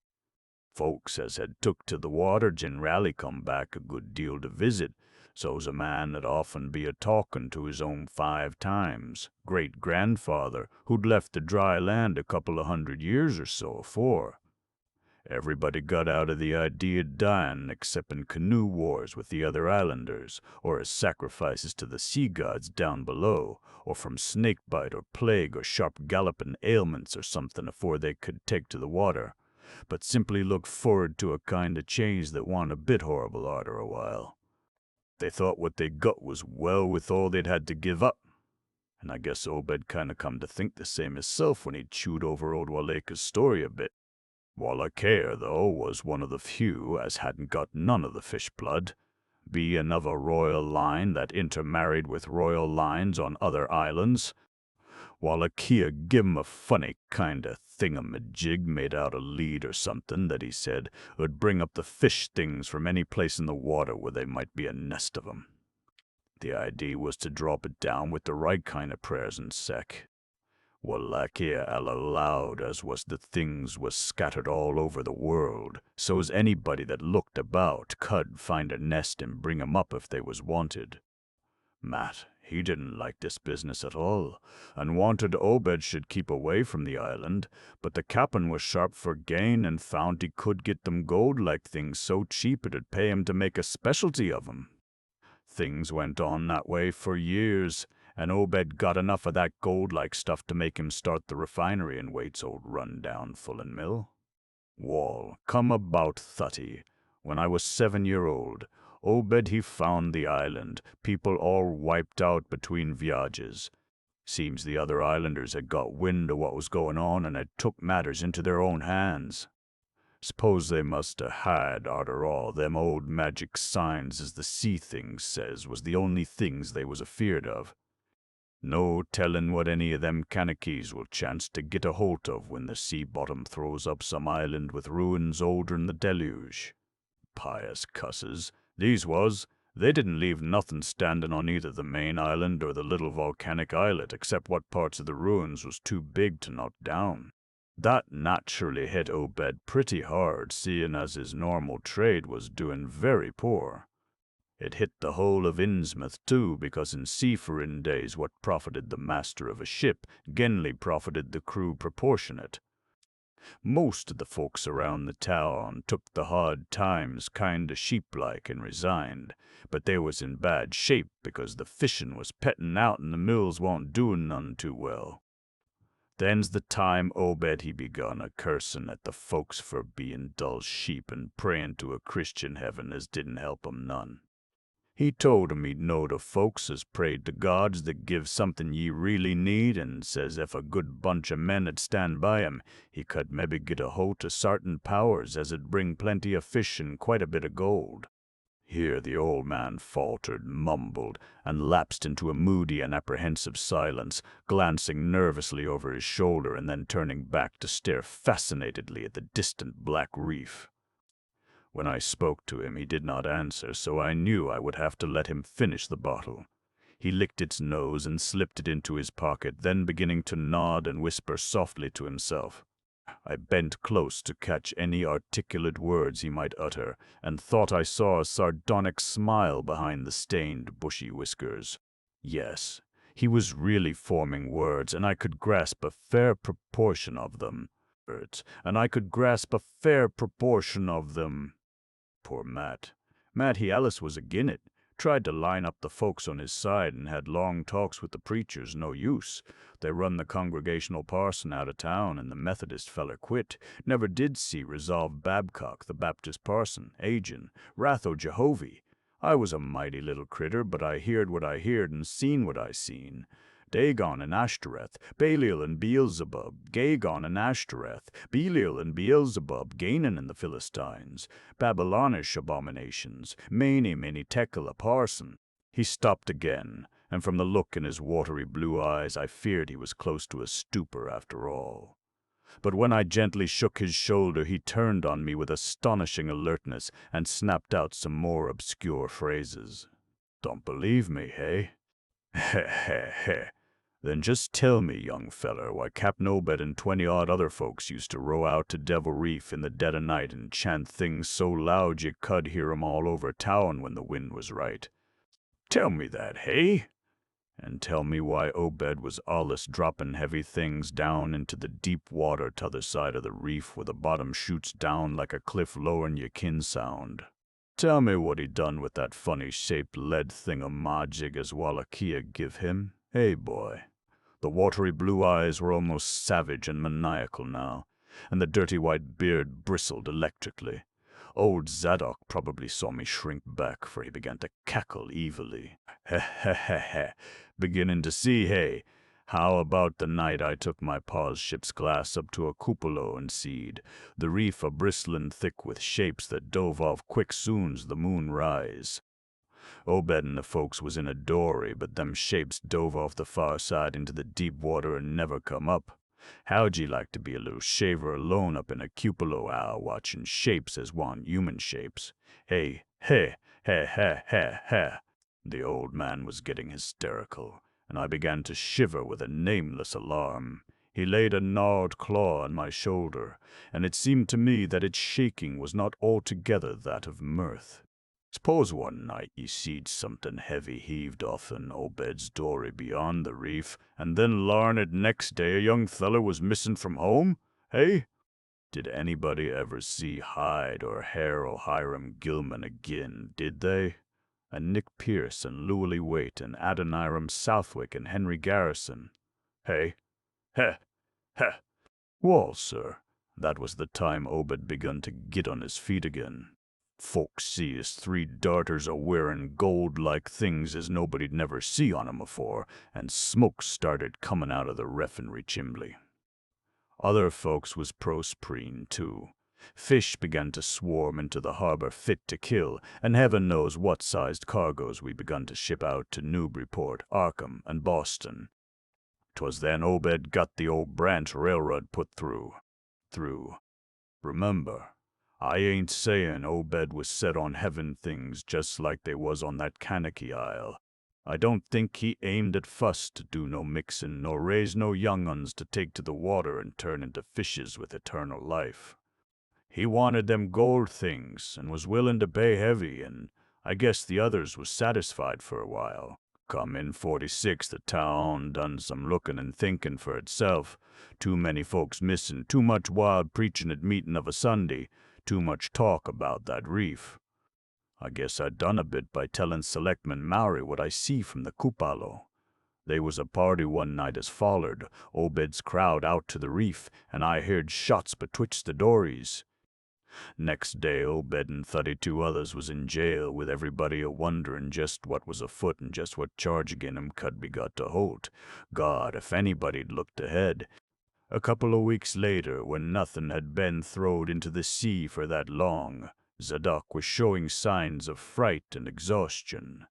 Folks as had took to the water generally come back a good deal to visit, so's a man 'd often be a-talkin' to his own 5 times, great-grandfather, who'd left the dry land a couple of 100 years or so afore. Everybody got out of the idea of dying except in canoe wars with the other islanders, or as sacrifices to the sea gods down below, or from snake bite or plague or sharp galloping ailments or something afore they could take to the water, but simply looked for'ard to a kind of change that wa'n't a bit horrible arter a while. They thought what they got was well with all they'd had to give up, and I guess Obed kind of come to think the same hisself when he'd chewed over old Waleka's story a bit. Walakea, though, was one of the few as hadn't got none of the fish blood, bein' of a royal line that intermarried with royal lines on other islands. Walakea give 'em a funny kind of thingamajig made out of lead or something that he said would bring up the fish things from any place in the water where they might be a nest of 'em. The idea was to drop it down with the right kind of prayers and sec. Walakea allowed as was the things was scattered all over the world, so's anybody that looked about could find a nest and bring 'em up if they was wanted. Matt, he didn't like this business at all, and wanted Obed should keep away from the island, but the cap'n was sharp for gain and found he could get them gold-like things so cheap it'd pay him to make a specialty of 'em. Things went on that way for years, and Obed got enough of that gold-like stuff to make him start the refinery in Waite's old run-down fullin' mill. Wall, come about 30, when I was 7-year-old, Obed he found the island, people all wiped out between viages. Seems the other islanders had got wind of what was going on and had took matters into their own hands. S'pose they must had, arter all, them old magic signs as the sea things says was the only things they was afeard of. No tellin' what any of them Kanakees will chance to get a holt of when the sea bottom throws up some island with ruins older'n the deluge. Pious cusses, these was. They didn't leave nothin' standin' on either the main island or the little volcanic islet except what parts of the ruins was too big to knock down. That naturally hit Obed pretty hard, seein' as his normal trade was doin' very poor. It hit the whole of Innsmouth, too, because in seafarin' days what profited the master of a ship gen'ally profited the crew proportionate. Most of the folks around the town took the hard times kind of sheep-like and resigned, but they was in bad shape because the fishin' was pettin' out and the mills wa'n't doin' none too well. Then's the time Obed he begun a cursin' at the folks for bein' dull sheep and prayin' to a Christian heaven as didn't help 'em none. He told 'em he'd knowed of folks as prayed to gods that give something ye really need, and says if a good bunch o' men 'ud stand by him, he could mebbe get a holt o' sartin powers as 'ud bring plenty o' fish and quite a bit o' gold. Here the old man faltered, mumbled, and lapsed into a moody and apprehensive silence, glancing nervously over his shoulder and then turning back to stare fascinatedly at the distant black reef. When I spoke to him, he did not answer, so I knew I would have to let him finish the bottle. He licked its nose and slipped it into his pocket, then beginning to nod and whisper softly to himself. I bent close to catch any articulate words he might utter, and thought I saw a sardonic smile behind the stained, bushy whiskers. Yes, he was really forming words, and I could grasp a fair proportion of them. Poor Matt. Matty Ellis was agin it. Tried to line up the folks on his side and had long talks with the preachers, no use. They run the congregational parson out of town and the Methodist feller quit. Never did see Resolve Babcock, the Baptist parson, agin, wrath o' Jehovah. I was a mighty little critter, but I heard what I heard and seen what I seen. Dagon and Ashtoreth, Belial and Beelzebub, Gagon and Ashtoreth, Belial and Beelzebub, Ganon and the Philistines, Babylonish abominations, many Tekel a parson. He stopped again, and from the look in his watery blue eyes I feared he was close to a stupor after all. But when I gently shook his shoulder, he turned on me with astonishing alertness and snapped out some more obscure phrases. Don't believe me, hey? Heh. Then just tell me, young feller, why Cap'n Obed and 20-odd other folks used to row out to Devil Reef in the dead o' night and chant things so loud you could hear 'em all over town when the wind was right. Tell me that, hey? And tell me why Obed was allus droppin' heavy things down into the deep water t'other side of the reef where the bottom shoots down like a cliff lower'n you kin sound. Tell me what he done with that funny-shaped lead thingamajig as Wallachia give him. Hey, boy. The watery blue eyes were almost savage and maniacal now, and the dirty white beard bristled electrically. Old Zadok probably saw me shrink back, for he began to cackle evilly. Heh. Beginning to see, hey? How about the night I took my pa's ship's glass up to a cupola and seed, the reef a-bristlin' thick with shapes that dove off quick soon's the moon rise. Obed and the folks was in a dory, but them shapes dove off the far side into the deep water and never come up. How'd ye like to be a little shaver alone up in a cupola hour watchin' shapes as want human shapes? Hey. The old man was getting hysterical, and I began to shiver with a nameless alarm. He laid a gnawed claw on my shoulder, and it seemed to me that its shaking was not altogether that of mirth. S'pose one night ye seed somethin' heavy heaved off in Obed's dory beyond the reef, and then larned next day a young feller was missin' from home? Hey? Did anybody ever see hide or hair o' Hiram Gilman agin, did they? And Nick Pierce and Llewellyn Waite and Adoniram Southwick and Henry Garrison? Hey? Heh. Well, sir, that was the time Obed begun to git on his feet again. Folks see his 3 darters a-wearin' gold-like things as nobody'd never see on 'em afore, and smoke started comin' out of the refinery chimbley. Other folks was prosperine, too. Fish began to swarm into the harbor fit to kill, and heaven knows what sized cargoes we begun to ship out to Newburyport, Arkham, and Boston. 'Twas then Obed got the old branch railroad put through. Remember, I ain't sayin' Obed was set on heaven things just like they was on that Kanaki Isle. I don't think he aimed at fuss to do no mixin' nor raise no young uns to take to the water and turn into fishes with eternal life. He wanted them gold things and was willin' to pay heavy, and I guess the others was satisfied for a while. Come in '46, the town done some lookin' and thinkin' for itself. Too many folks missin', too much wild preachin' at meetin' of a Sunday, too much talk about that reef. I guess I done a bit by tellin' Selectman Mowry what I see from the Kupalo. They was a party one night as follered Obed's crowd out to the reef, and I heard shots betwixt the dories. Next day, Obed and 32 others was in jail, with everybody a-wonderin' just what was afoot and just what charge agin 'em could be got to holt. God, if anybody'd looked ahead. A couple o' weeks later, when nothin' had been throwed into the sea for that long, Zadok was showing signs of fright and exhaustion,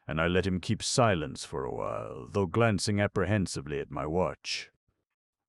and I let him keep silence for a while, though glancing apprehensively at my watch.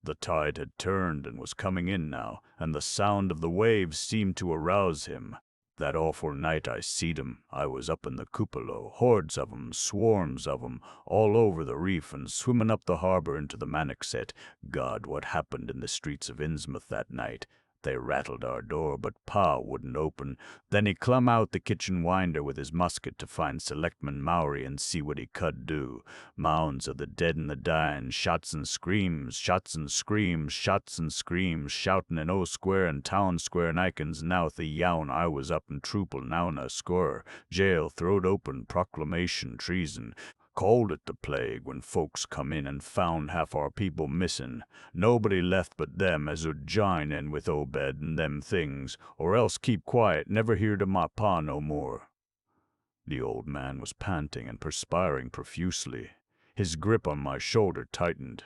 The tide had turned and was coming in now, and the sound of the waves seemed to arouse him. That awful night I seed 'em, I was up in the cupola, hordes of 'em, swarms of 'em, all over the reef and swimming up the harbor into the Manickset. God, what happened in the streets of Innsmouth that night? They rattled our door, but Pa wouldn't open. Then he clumb out the kitchen winder with his musket to find Selectman Mowry and see what he could do. Mounds of the dead and the dying, shots and screams, shots and screams, shots and screams, shouting in O Square and Town Square and Ikens Nouth a yown. I was up in Troople now in a score. Jail throwed open, proclamation, treason. Called it the plague when folks come in and found half our people missing. Nobody left but them as 'ud jine in with Obed and them things, or else keep quiet, never heard of my pa no more. The old man was panting and perspiring profusely. His grip on my shoulder tightened.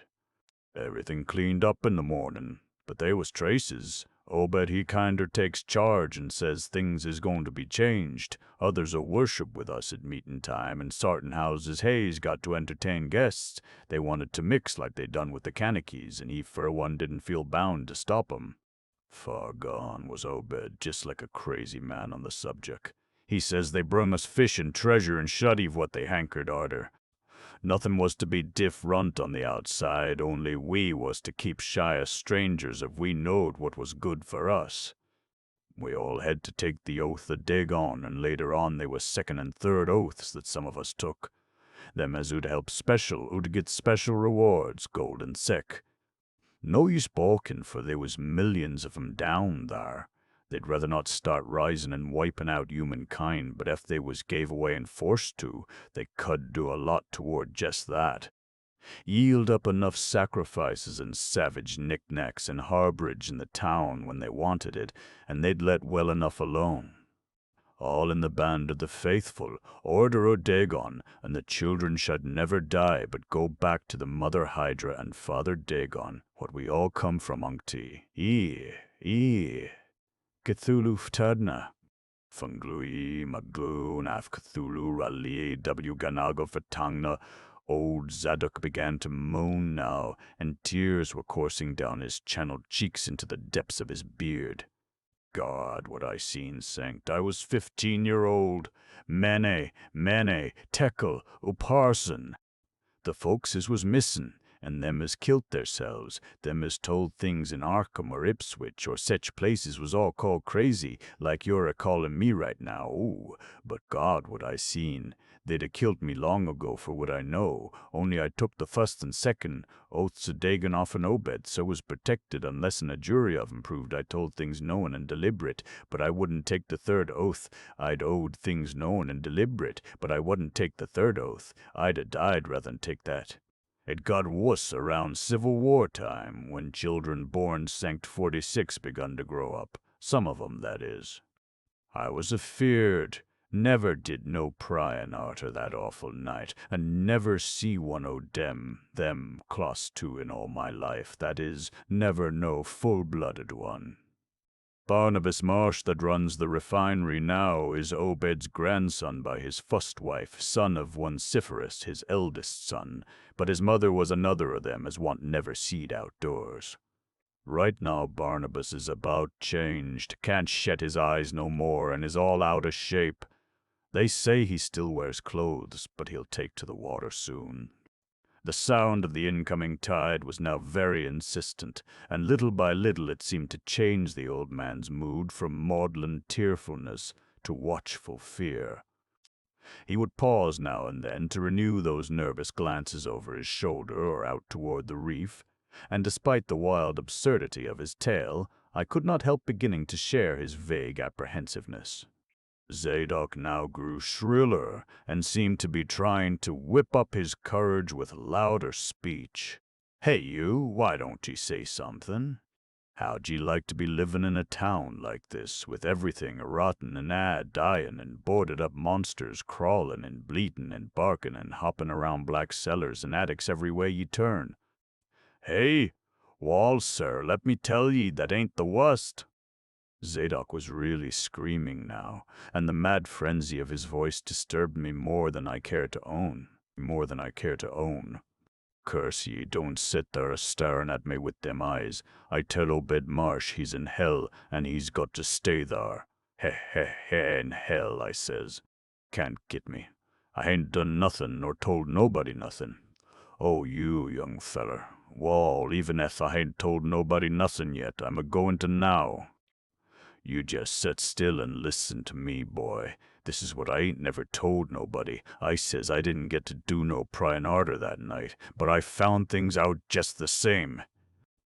Everything cleaned up in the morning, but they was traces. Obed he kinder takes charge and says things is going to be changed. Others 'll worship with us at meeting time, and sartin houses Hayes got to entertain guests. They wanted to mix like they done with the Canakees, and he for one didn't feel bound to stop 'em. Far gone was Obed, just like a crazy man on the subject. He says they brung us fish and treasure and shuddive what they hankered arter. Nothing was to be diffrunt on the outside, only we was to keep shy of strangers if we knowed what was good for us. We all had to take the oath of Dagon, and later on they was second and third oaths that some of us took. Them as 'ud help special, 'ud get special rewards, gold and sec. No use balking, for there was millions of 'em down thar. They'd rather not start rising and wiping out humankind, but if they was gave away and forced to, they could do a lot toward just that. Yield up enough sacrifices and savage knickknacks and harborage in the town when they wanted it, and they'd let well enough alone. All in the band of the faithful, order o' Dagon, and the children should never die, but go back to the mother Hydra and father Dagon, what we all come from, Uncti. Cthulhu Ftadna. Funglui Magloon Af Cthulhu Rali W Ganago Fatangna. Old Zadok began to moan now, and tears were coursing down his channeled cheeks into the depths of his beard. God, what I seen sankt. I was 15-year-old. Mene, Tekel, Uparson. The folks as was missin', and them as kilt theirselves, them as told things in Arkham or Ipswich or sech places was all called crazy, like you're a-calling me right now. Ooh, but God, what I seen. They'd a killed me long ago for what I know, only I took the first and second oaths of Dagon off an Obed, so was protected unless'n a jury of 'em proved I told things knowin' and deliberate, but I wouldn't take the third oath. I'd owed things knowin' and deliberate, but I wouldn't take the third oath. I'd a died rather'n take that. It got wuss around Civil War time, when children born sanct 46 begun to grow up. Some of 'em, that is. I was afeard. Never did no pryin' arter that awful night, and never see one o' them close to in all my life, that is, never no full-blooded one. Barnabas Marsh that runs the refinery now is Obed's grandson by his fust wife, son of one Cyphorus, his eldest son, but his mother was another of them as want never seed outdoors. Right now Barnabas is about changed, can't shet his eyes no more, and is all out of shape. They say he still wears clothes, but he'll take to the water soon. The sound of the incoming tide was now very insistent, and little by little it seemed to change the old man's mood from maudlin tearfulness to watchful fear. He would pause now and then to renew those nervous glances over his shoulder or out toward the reef, and despite the wild absurdity of his tale, I could not help beginning to share his vague apprehensiveness. Zadok now grew shriller and seemed to be trying to whip up his courage with louder speech. "Hey you, why don't ye say something? How'd ye like to be livin' in a town like this, with everything rotten and dyin' and boarded up monsters crawlin' and bleatin' and barkin' and hoppin' around black cellars and attics every way ye turn? Hey, wall, sir, let me tell ye that ain't the wust." Zadok was really screaming now, and the mad frenzy of his voice disturbed me more than I care to own. "Curse ye, don't sit there a-starin' at me with them eyes. I tell Obed Marsh he's in hell, and he's got to stay thar. In hell, I says. Can't get me. I hain't done nothin' nor told nobody nothin'. Oh, you, young feller. Wall, even ef I hain't told nobody nothin' yet, I'm a-goin' to now. You just set still and listen to me, boy. This is what I ain't never told nobody. I says I didn't get to do no pryin' arter that night, but I found things out just the same.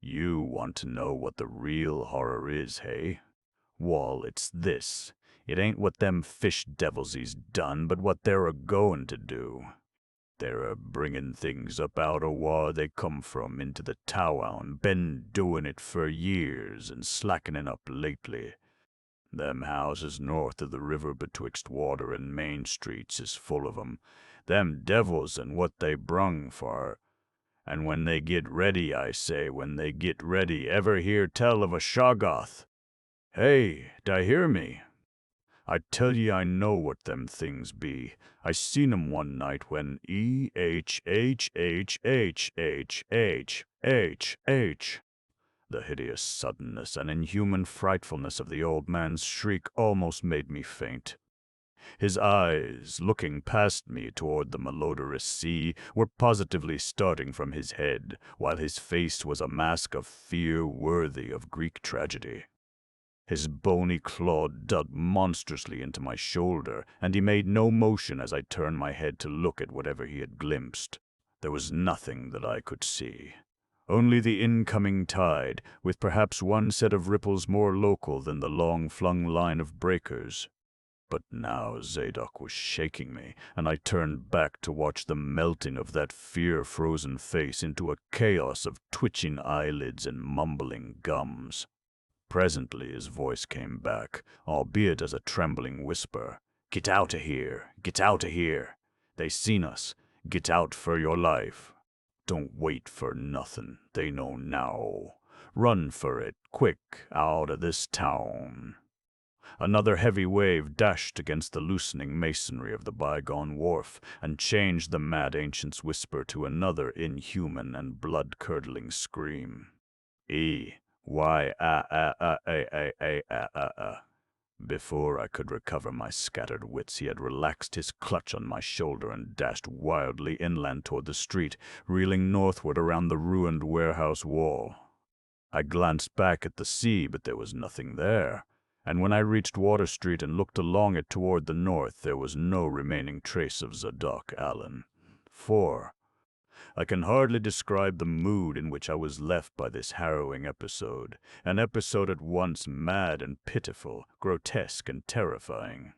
You want to know what the real horror is, hey? Wall, it's this. It ain't what them fish devilsies done, but what they're a-goin' to do. They're a-bringin' things up out o' whar they come from into the town, been doin' it for years and slackenin' up lately. Them houses north of the river betwixt Water and Main Streets is full of 'em. Them devils and what they brung for. And when they git ready, I say, when they git ready, ever hear tell of a Shoggoth? Hey, d'ye hear me? I tell ye I know what them things be. I seen 'em one night when E-H-H-H-H-H-H-H-H. The hideous suddenness and inhuman frightfulness of the old man's shriek almost made me faint. His eyes, looking past me toward the malodorous sea, were positively starting from his head, while his face was a mask of fear worthy of Greek tragedy. His bony claw dug monstrously into my shoulder, and he made no motion as I turned my head to look at whatever he had glimpsed. There was nothing that I could see. Only the incoming tide, with perhaps one set of ripples more local than the long-flung line of breakers. But now Zadok was shaking me, and I turned back to watch the melting of that fear-frozen face into a chaos of twitching eyelids and mumbling gums. Presently his voice came back, albeit as a trembling whisper. "Get out o' here! Get out o' here! They seen us! Get out for your life! Don't wait for nothin', they know now. Run for it, quick, out o' this town." Another heavy wave dashed against the loosening masonry of the bygone wharf, and changed the mad ancient's whisper to another inhuman and blood-curdling scream. Before I could recover my scattered wits, he had relaxed his clutch on my shoulder and dashed wildly inland toward the street, reeling northward around the ruined warehouse wall. I glanced back at the sea, but there was nothing there, and when I reached Water Street and looked along it toward the north, there was no remaining trace of Zadok Allen. I can hardly describe the mood in which I was left by this harrowing episode, an episode at once mad and pitiful, grotesque and terrifying.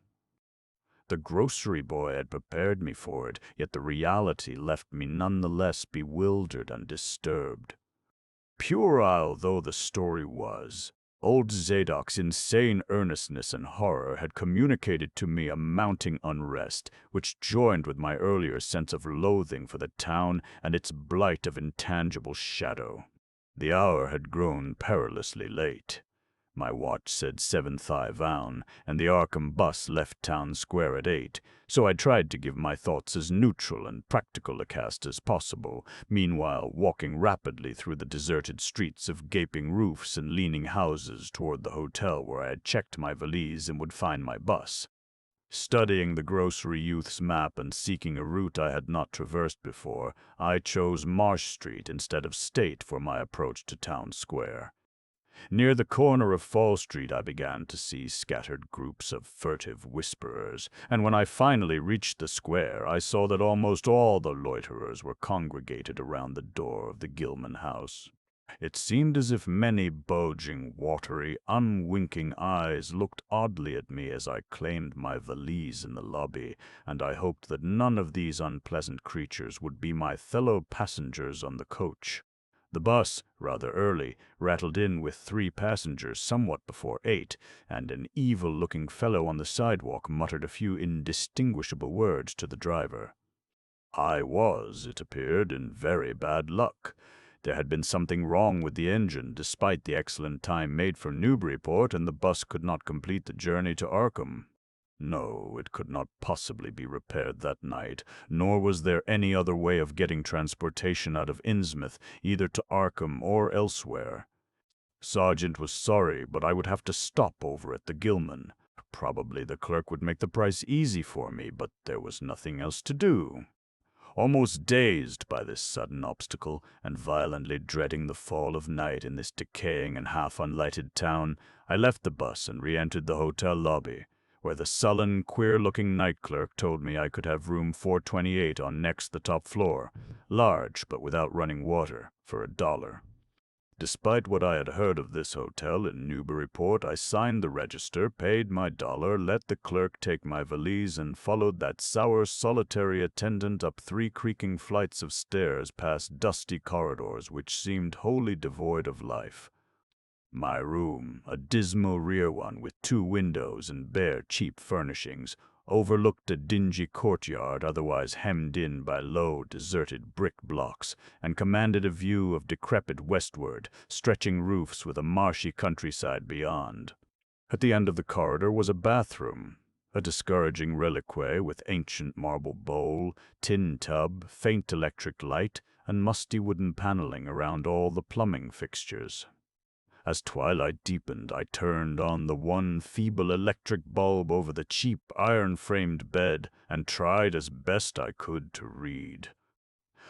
The grocery boy had prepared me for it, yet the reality left me none the less bewildered and disturbed. Puerile though the story was, old Zadok's insane earnestness and horror had communicated to me a mounting unrest, which joined with my earlier sense of loathing for the town and its blight of intangible shadow. The hour had grown perilously late. My watch said 7:05 down, and the Arkham bus left town square at 8, so I tried to give my thoughts as neutral and practical a cast as possible, meanwhile walking rapidly through the deserted streets of gaping roofs and leaning houses toward the hotel where I had checked my valise and would find my bus. Studying the grocery youth's map and seeking a route I had not traversed before, I chose Marsh Street instead of State for my approach to town square. Near the corner of Fall Street I began to see scattered groups of furtive whisperers, and when I finally reached the square I saw that almost all the loiterers were congregated around the door of the Gilman house. It seemed as if many bulging, watery, unwinking eyes looked oddly at me as I claimed my valise in the lobby, and I hoped that none of these unpleasant creatures would be my fellow passengers on the coach. The bus, rather early, rattled in with 3 passengers somewhat before 8, and an evil-looking fellow on the sidewalk muttered a few indistinguishable words to the driver. I was, it appeared, in very bad luck. There had been something wrong with the engine, despite the excellent time made for Newburyport, and the bus could not complete the journey to Arkham. No, it could not possibly be repaired that night, nor was there any other way of getting transportation out of Innsmouth, either to Arkham or elsewhere. Sergeant was sorry, but I would have to stop over at the Gilman. Probably the clerk would make the price easy for me, but there was nothing else to do. Almost dazed by this sudden obstacle, and violently dreading the fall of night in this decaying and half-unlighted town, I left the bus and re-entered the hotel lobby, where the sullen, queer-looking night clerk told me I could have room 428 on next the top floor, large but without running water, for $1. Despite what I had heard of this hotel in Newburyport, I signed the register, paid my $1, let the clerk take my valise, and followed that sour, solitary attendant up 3 creaking flights of stairs past dusty corridors which seemed wholly devoid of life. My room, a dismal rear one with 2 windows and bare, cheap furnishings, overlooked a dingy courtyard otherwise hemmed in by low, deserted brick blocks, and commanded a view of decrepit westward, stretching roofs with a marshy countryside beyond. At the end of the corridor was a bathroom, a discouraging reliquary with ancient marble bowl, tin tub, faint electric light, and musty wooden paneling around all the plumbing fixtures. As twilight deepened, I turned on the one feeble electric bulb over the cheap iron-framed bed and tried as best I could to read.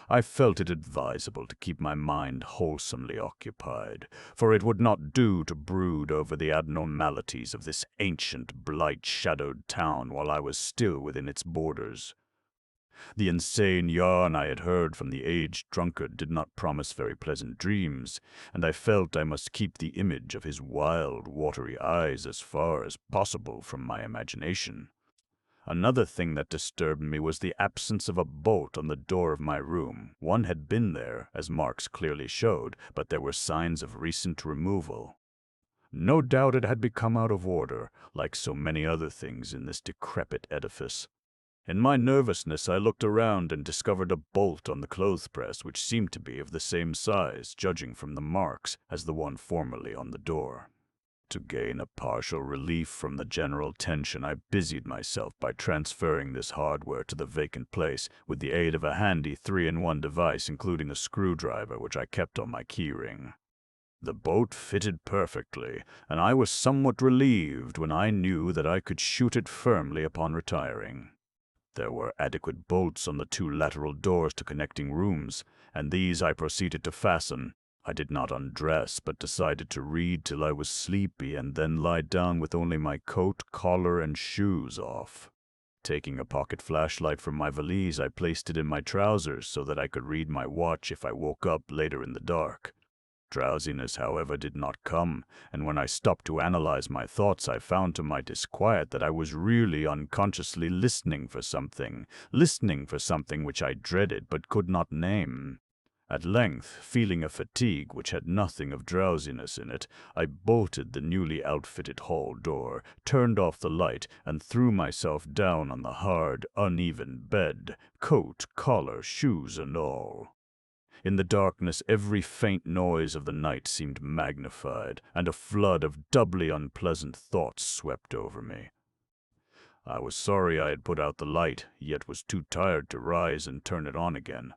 I felt it advisable to keep my mind wholesomely occupied, for it would not do to brood over the abnormalities of this ancient, blight-shadowed town while I was still within its borders. The insane yarn I had heard from the aged drunkard did not promise very pleasant dreams, and I felt I must keep the image of his wild, watery eyes as far as possible from my imagination. Another thing that disturbed me was the absence of a bolt on the door of my room. One had been there, as marks clearly showed, but there were signs of recent removal. No doubt it had become out of order, like so many other things in this decrepit edifice. In my nervousness, I looked around and discovered a bolt on the clothes press which seemed to be of the same size, judging from the marks, as the one formerly on the door. To gain a partial relief from the general tension, I busied myself by transferring this hardware to the vacant place with the aid of a handy 3-in-1 device including a screwdriver which I kept on my keyring. The bolt fitted perfectly, and I was somewhat relieved when I knew that I could shoot it firmly upon retiring. There were adequate bolts on the 2 lateral doors to connecting rooms, and these I proceeded to fasten. I did not undress, but decided to read till I was sleepy and then lie down with only my coat, collar, and shoes off. Taking a pocket flashlight from my valise, I placed it in my trousers so that I could read my watch if I woke up later in the dark. Drowsiness, however, did not come, and when I stopped to analyze my thoughts, I found to my disquiet that I was really unconsciously listening for something which I dreaded but could not name. At length, feeling a fatigue which had nothing of drowsiness in it, I bolted the newly outfitted hall door, turned off the light, and threw myself down on the hard, uneven bed, coat, collar, shoes, and all. In the darkness, every faint noise of the night seemed magnified, and a flood of doubly unpleasant thoughts swept over me. I was sorry I had put out the light, yet was too tired to rise and turn it on again.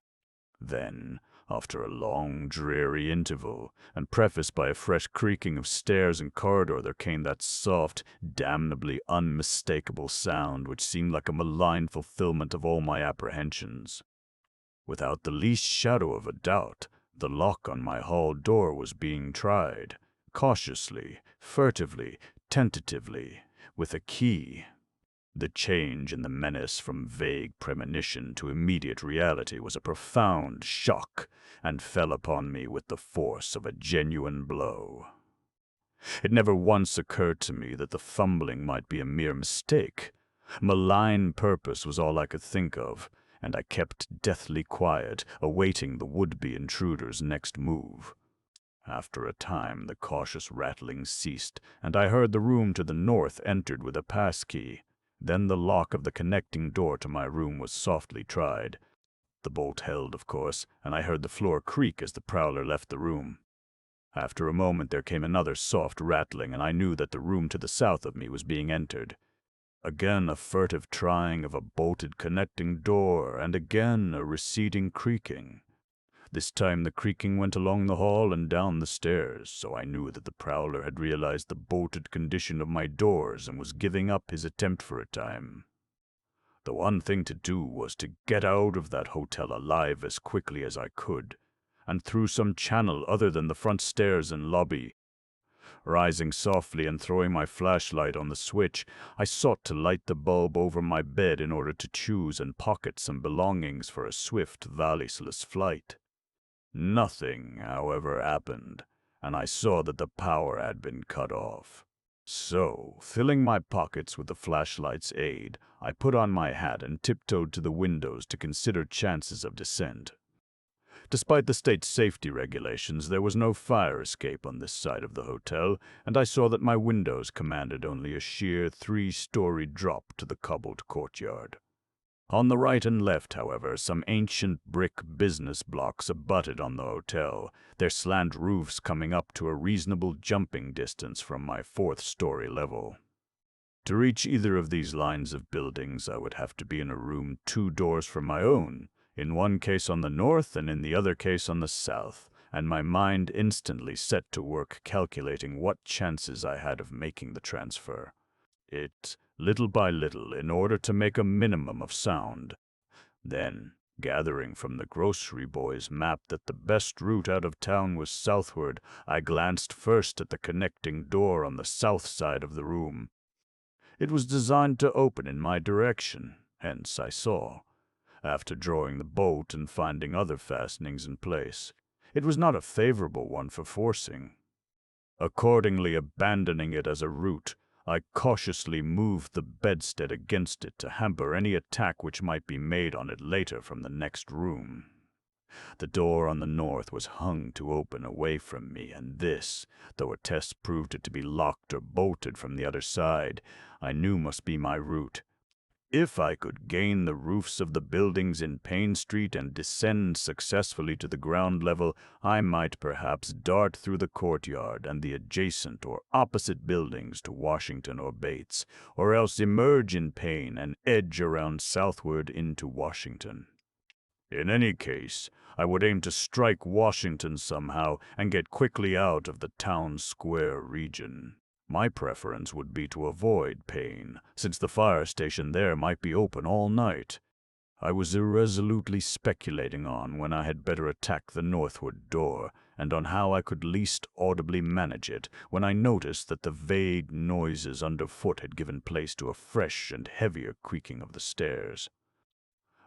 Then, after a long, dreary interval, and prefaced by a fresh creaking of stairs and corridor, there came that soft, damnably unmistakable sound which seemed like a malign fulfillment of all my apprehensions. Without the least shadow of a doubt, the lock on my hall door was being tried, cautiously, furtively, tentatively, with a key. The change in the menace from vague premonition to immediate reality was a profound shock and fell upon me with the force of a genuine blow. It never once occurred to me that the fumbling might be a mere mistake. Malign purpose was all I could think of, and I kept deathly quiet, awaiting the would-be intruder's next move. After a time, the cautious rattling ceased, and I heard the room to the north entered with a passkey. Then the lock of the connecting door to my room was softly tried. The bolt held, of course, and I heard the floor creak as the prowler left the room. After a moment there came another soft rattling, and I knew that the room to the south of me was being entered. Again a furtive trying of a bolted connecting door, and again a receding creaking. This time the creaking went along the hall and down the stairs, so I knew that the prowler had realized the bolted condition of my doors and was giving up his attempt for a time. The one thing to do was to get out of that hotel alive as quickly as I could, and through some channel other than the front stairs and lobby. Rising softly and throwing my flashlight on the switch, I sought to light the bulb over my bed in order to choose and pocket some belongings for a swift, valueless flight. Nothing, however, happened, and I saw that the power had been cut off. So, filling my pockets with the flashlight's aid, I put on my hat and tiptoed to the windows to consider chances of descent. Despite the state's safety regulations, there was no fire escape on this side of the hotel, and I saw that my windows commanded only a sheer 3-story drop to the cobbled courtyard. On the right and left, however, some ancient brick business blocks abutted on the hotel, their slant roofs coming up to a reasonable jumping distance from my 4th-story level. To reach either of these lines of buildings, I would have to be in a room 2 doors from my own, in one case on the north and in the other case on the south, and my mind instantly set to work calculating what chances I had of making the transfer. Little by little, in order to make a minimum of sound. Then, gathering from the grocery boy's map that the best route out of town was southward, I glanced first at the connecting door on the south side of the room. It was designed to open in my direction, hence I saw. After drawing the bolt and finding other fastenings in place, it was not a favorable one for forcing. Accordingly, abandoning it as a route, I cautiously moved the bedstead against it to hamper any attack which might be made on it later from the next room. The door on the north was hung to open away from me, and this, though a test proved it to be locked or bolted from the other side, I knew must be my route. If I could gain the roofs of the buildings in Payne Street and descend successfully to the ground level, I might perhaps dart through the courtyard and the adjacent or opposite buildings to Washington or Bates, or else emerge in Payne and edge around southward into Washington. In any case, I would aim to strike Washington somehow and get quickly out of the town square region. My preference would be to avoid Payne, since the fire station there might be open all night. I was irresolutely speculating on when I had better attack the northward door, and on how I could least audibly manage it, when I noticed that the vague noises underfoot had given place to a fresh and heavier creaking of the stairs.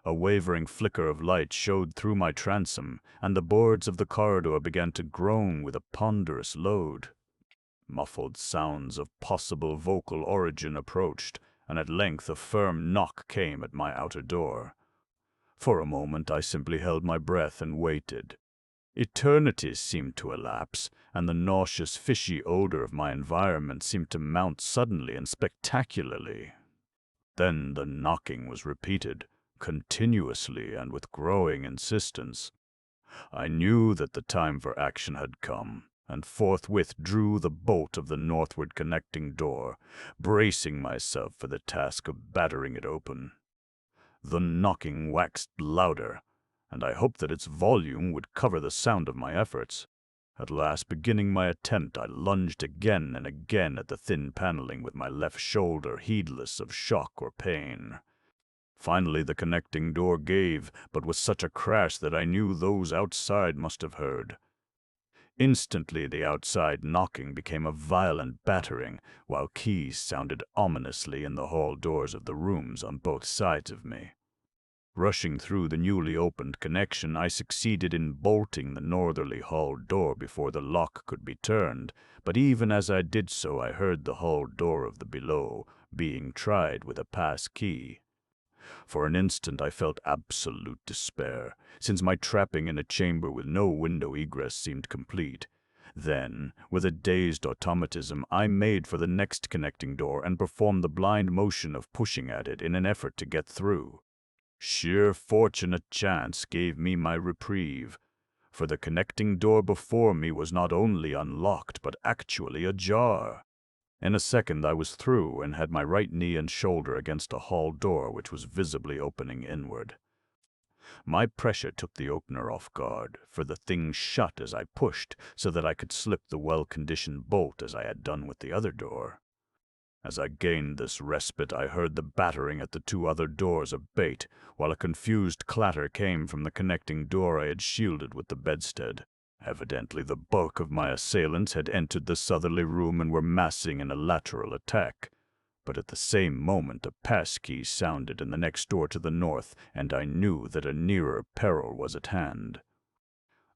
A wavering flicker of light showed through my transom, and the boards of the corridor began to groan with a ponderous load. Muffled sounds of possible vocal origin approached, and at length a firm knock came at my outer door. For a moment I simply held my breath and waited. Eternities seemed to elapse, and the nauseous, fishy odor of my environment seemed to mount suddenly and spectacularly. Then the knocking was repeated, continuously and with growing insistence. I knew that the time for action had come, and forthwith drew the bolt of the northward connecting door, bracing myself for the task of battering it open. The knocking waxed louder, and I hoped that its volume would cover the sound of my efforts. At last, beginning my attempt, I lunged again and again at the thin paneling with my left shoulder, heedless of shock or pain. Finally the connecting door gave, but with such a crash that I knew those outside must have heard. Instantly, the outside knocking became a violent battering, while keys sounded ominously in the hall doors of the rooms on both sides of me. Rushing through the newly opened connection, I succeeded in bolting the northerly hall door before the lock could be turned, but even as I did so, I heard the hall door of the below being tried with a pass key. For an instant I felt absolute despair, since my trapping in a chamber with no window egress seemed complete. Then, with a dazed automatism, I made for the next connecting door and performed the blind motion of pushing at it in an effort to get through. Sheer fortunate chance gave me my reprieve, for the connecting door before me was not only unlocked but actually ajar. In a second I was through and had my right knee and shoulder against a hall door which was visibly opening inward. My pressure took the opener off guard, for the thing shut as I pushed so that I could slip the well-conditioned bolt as I had done with the other door. As I gained this respite, I heard the battering at the two other doors abate, while a confused clatter came from the connecting door I had shielded with the bedstead. Evidently the bulk of my assailants had entered the southerly room and were massing in a lateral attack. But at the same moment a passkey sounded in the next door to the north, and I knew that a nearer peril was at hand.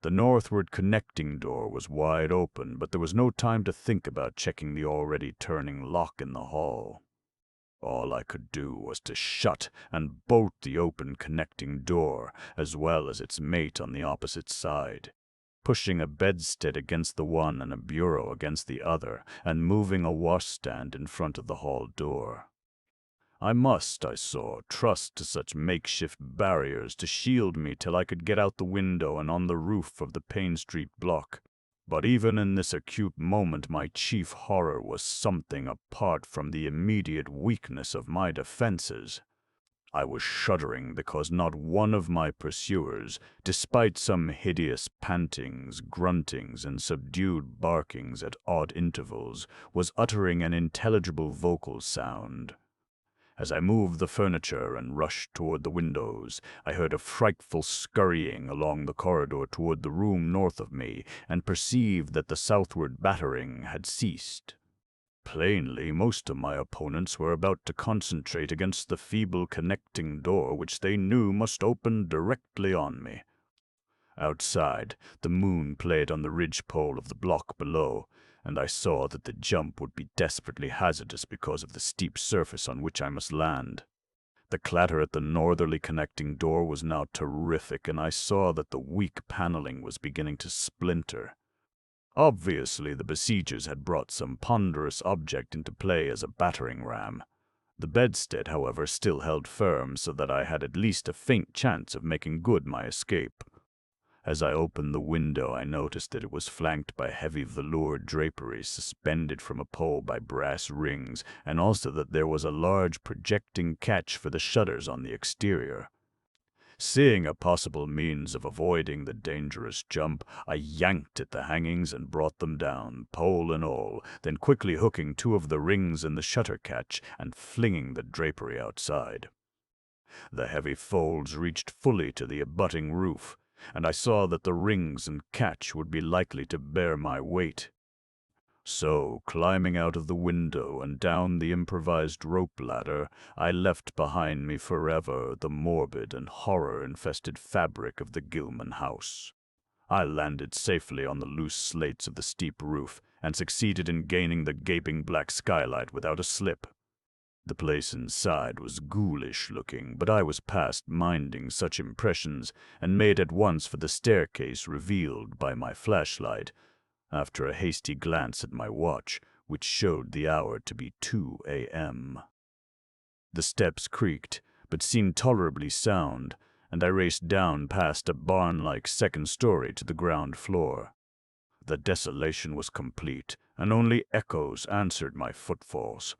The northward connecting door was wide open, but there was no time to think about checking the already turning lock in the hall. All I could do was to shut and bolt the open connecting door, as well as its mate on the opposite side, pushing a bedstead against the one and a bureau against the other, and moving a washstand in front of the hall door. I must, I saw, trust to such makeshift barriers to shield me till I could get out the window and on the roof of the Payne Street block. But even in this acute moment my chief horror was something apart from the immediate weakness of my defenses. I was shuddering because not one of my pursuers, despite some hideous pantings, gruntings, and subdued barkings at odd intervals, was uttering an intelligible vocal sound. As I moved the furniture and rushed toward the windows, I heard a frightful scurrying along the corridor toward the room north of me, and perceived that the southward battering had ceased. Plainly, most of my opponents were about to concentrate against the feeble connecting door which they knew must open directly on me. Outside, the moon played on the ridgepole of the block below, and I saw that the jump would be desperately hazardous because of the steep surface on which I must land. The clatter at the northerly connecting door was now terrific, and I saw that the weak paneling was beginning to splinter. Obviously, the besiegers had brought some ponderous object into play as a battering ram. The bedstead, however, still held firm, so that I had at least a faint chance of making good my escape. As I opened the window, I noticed that it was flanked by heavy velour drapery suspended from a pole by brass rings, and also that there was a large projecting catch for the shutters on the exterior. Seeing a possible means of avoiding the dangerous jump, I yanked at the hangings and brought them down, pole and all, then quickly hooking two of the rings in the shutter catch and flinging the drapery outside. The heavy folds reached fully to the abutting roof, and I saw that the rings and catch would be likely to bear my weight. So, climbing out of the window and down the improvised rope ladder, I left behind me forever the morbid and horror-infested fabric of the Gilman house. I landed safely on the loose slates of the steep roof, and succeeded in gaining the gaping black skylight without a slip. The place inside was ghoulish-looking, but I was past minding such impressions, and made at once for the staircase revealed by my flashlight, after a hasty glance at my watch, which showed the hour to be 2 a.m. The steps creaked, but seemed tolerably sound, and I raced down past a barn-like second story to the ground floor. The desolation was complete, and only echoes answered my footfalls.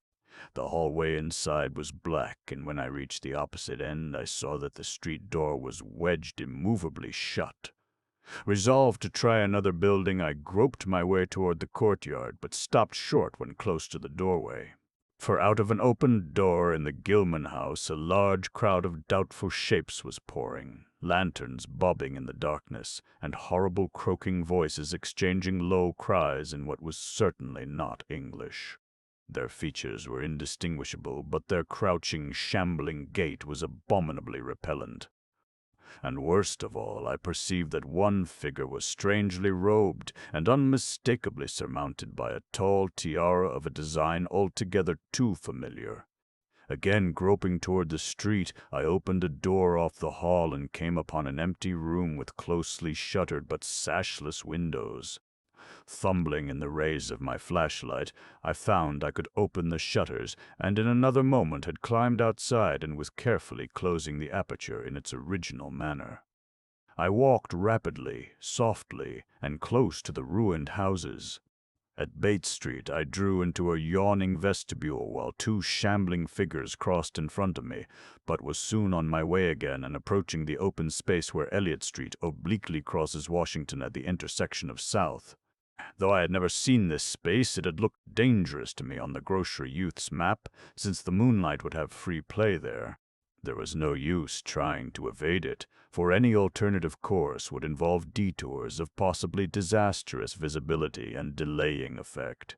The hallway inside was black, and when I reached the opposite end, I saw that the street door was wedged immovably shut. Resolved to try another building, I groped my way toward the courtyard, but stopped short when close to the doorway. For out of an open door in the Gilman house a large crowd of doubtful shapes was pouring, lanterns bobbing in the darkness, and horrible croaking voices exchanging low cries in what was certainly not English. Their features were indistinguishable, but their crouching, shambling gait was abominably repellent. And worst of all, I perceived that one figure was strangely robed and unmistakably surmounted by a tall tiara of a design altogether too familiar. Again groping toward the street, I opened a door off the hall and came upon an empty room with closely shuttered but sashless windows. Fumbling in the rays of my flashlight, I found I could open the shutters, and in another moment had climbed outside and was carefully closing the aperture in its original manner. I walked rapidly, softly, and close to the ruined houses. At Bates Street, I drew into a yawning vestibule while two shambling figures crossed in front of me, but was soon on my way again and approaching the open space where Elliott Street obliquely crosses Washington at the intersection of South. Though I had never seen this space, it had looked dangerous to me on the grocery youth's map, since the moonlight would have free play there. There was no use trying to evade it, for any alternative course would involve detours of possibly disastrous visibility and delaying effect.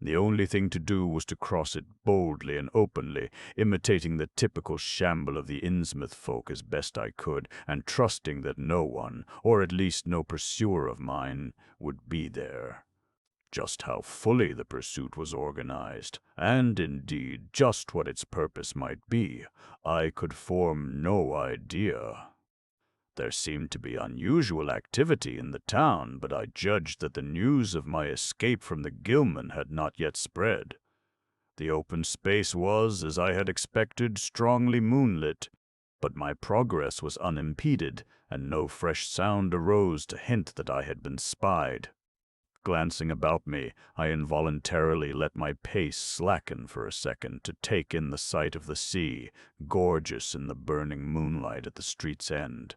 The only thing to do was to cross it boldly and openly, imitating the typical shamble of the Innsmouth folk as best I could, and trusting that no one, or at least no pursuer of mine, would be there. Just how fully the pursuit was organized, and indeed just what its purpose might be, I could form no idea. There seemed to be unusual activity in the town, but I judged that the news of my escape from the Gilman had not yet spread. The open space was, as I had expected, strongly moonlit, but my progress was unimpeded, and no fresh sound arose to hint that I had been spied. Glancing about me, I involuntarily let my pace slacken for a second to take in the sight of the sea, gorgeous in the burning moonlight at the street's end.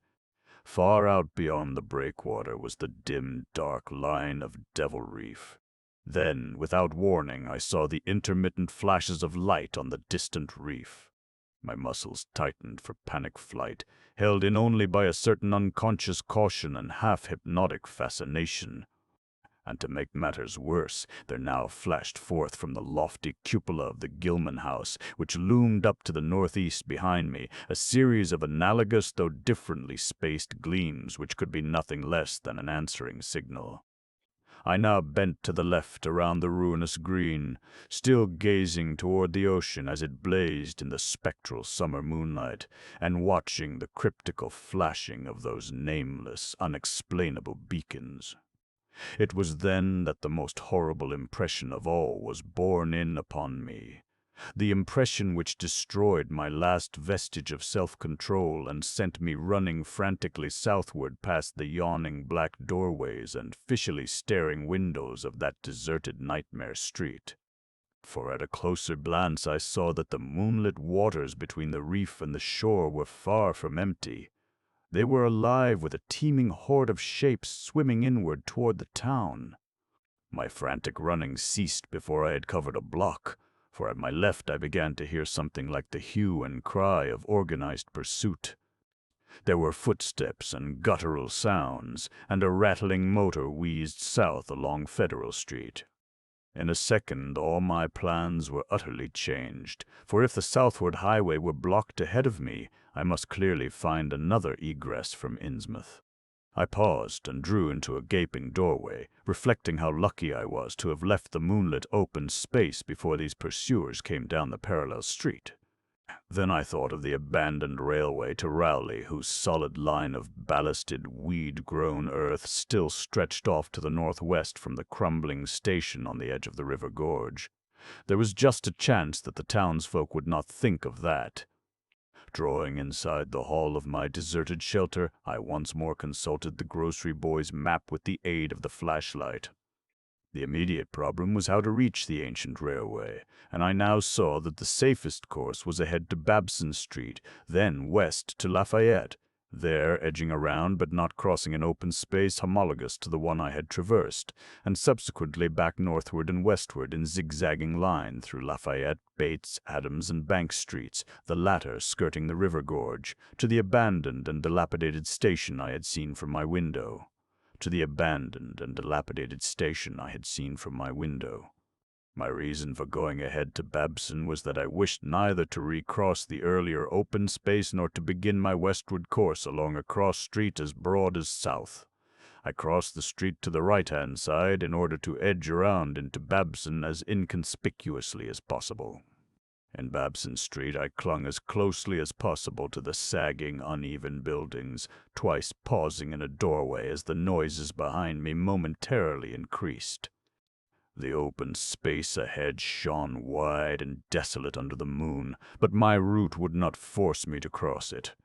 Far out beyond the breakwater was the dim, dark line of Devil Reef. Then, without warning, I saw the intermittent flashes of light on the distant reef. My muscles tightened for panic flight, held in only by a certain unconscious caution and half-hypnotic fascination. And to make matters worse, there now flashed forth from the lofty cupola of the Gilman house, which loomed up to the northeast behind me, a series of analogous though differently spaced gleams which could be nothing less than an answering signal. I now bent to the left around the ruinous green, still gazing toward the ocean as it blazed in the spectral summer moonlight, and watching the cryptical flashing of those nameless, unexplainable beacons. It was then that the most horrible impression of all was borne in upon me. The impression which destroyed my last vestige of self-control and sent me running frantically southward past the yawning black doorways and fishily staring windows of that deserted nightmare street. For at a closer glance I saw that the moonlit waters between the reef and the shore were far from empty. They were alive with a teeming horde of shapes swimming inward toward the town. My frantic running ceased before I had covered a block, for at my left I began to hear something like the hue and cry of organized pursuit. There were footsteps and guttural sounds, and a rattling motor wheezed south along Federal Street. In a second all my plans were utterly changed, for if the southward highway were blocked ahead of me, I must clearly find another egress from Innsmouth. I paused and drew into a gaping doorway, reflecting how lucky I was to have left the moonlit open space before these pursuers came down the parallel street. Then I thought of the abandoned railway to Rowley, whose solid line of ballasted, weed-grown earth still stretched off to the northwest from the crumbling station on the edge of the river gorge. There was just a chance that the townsfolk would not think of that. Drawing inside the hall of my deserted shelter, I once more consulted the grocery boy's map with the aid of the flashlight. The immediate problem was how to reach the ancient railway, and I now saw that the safest course was ahead to Babson Street, then west to Lafayette, There, edging around but not crossing an open space homologous to the one I had traversed, and subsequently back northward and westward in zigzagging line through Lafayette, Bates, Adams, and Bank streets, the latter skirting the river gorge, to the abandoned and dilapidated station I had seen from my window. To the abandoned and dilapidated station I had seen from my window. My reason for going ahead to Babson was that I wished neither to recross the earlier open space nor to begin my westward course along a cross street as broad as south. I crossed the street to the right-hand side in order to edge around into Babson as inconspicuously as possible. In Babson Street I clung as closely as possible to the sagging, uneven buildings, twice pausing in a doorway as the noises behind me momentarily increased. The open space ahead shone wide and desolate under the moon, but my route would not force me to cross it.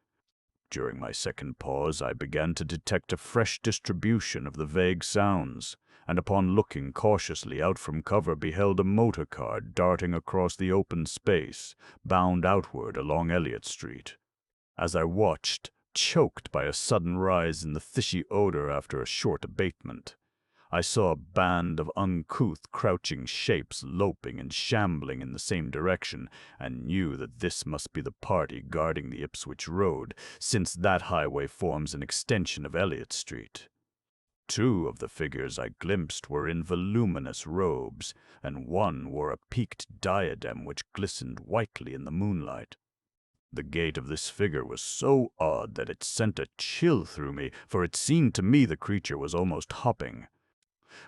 During my second pause, I began to detect a fresh distribution of the vague sounds, and upon looking cautiously out from cover beheld a motor car darting across the open space, bound outward along Elliott Street. As I watched, choked by a sudden rise in the fishy odor after a short abatement, I saw a band of uncouth, crouching shapes loping and shambling in the same direction, and knew that this must be the party guarding the Ipswich Road, since that highway forms an extension of Elliott Street. Two of the figures I glimpsed were in voluminous robes, and one wore a peaked diadem which glistened whitely in the moonlight. The gait of this figure was so odd that it sent a chill through me, for it seemed to me the creature was almost hopping.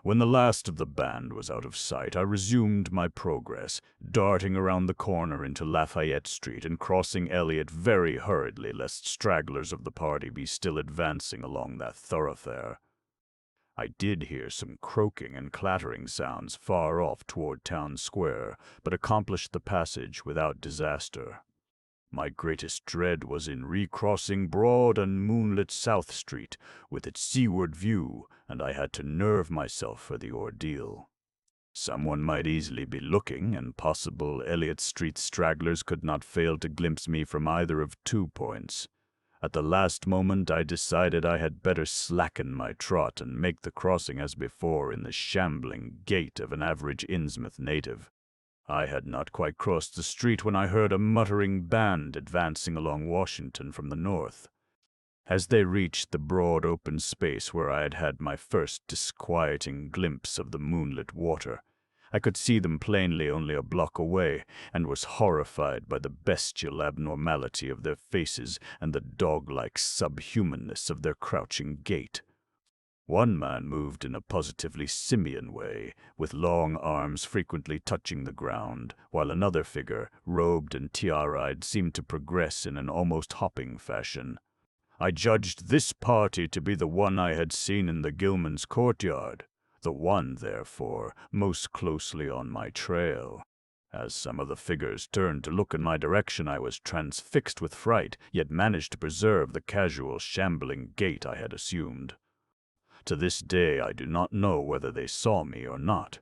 When the last of the band was out of sight, I resumed my progress, darting around the corner into Lafayette Street and crossing Elliott very hurriedly lest stragglers of the party be still advancing along that thoroughfare. I did hear some croaking and clattering sounds far off toward Town Square, but accomplished the passage without disaster. My greatest dread was in recrossing broad and moonlit South Street, with its seaward view, and I had to nerve myself for the ordeal. Someone might easily be looking, and possible Elliott Street stragglers could not fail to glimpse me from either of 2 points. At the last moment I decided I had better slacken my trot and make the crossing as before in the shambling gait of an average Innsmouth native. I had not quite crossed the street when I heard a muttering band advancing along Washington from the north. As they reached the broad open space where I had had my first disquieting glimpse of the moonlit water, I could see them plainly only a block away, and was horrified by the bestial abnormality of their faces and the dog-like subhumanness of their crouching gait. One man moved in a positively simian way, with long arms frequently touching the ground, while another figure, robed and tiara'd, seemed to progress in an almost hopping fashion. I judged this party to be the one I had seen in the Gilman's courtyard, the one, therefore, most closely on my trail. As some of the figures turned to look in my direction, I was transfixed with fright, yet managed to preserve the casual, shambling gait I had assumed. To this day I do not know whether they saw me or not.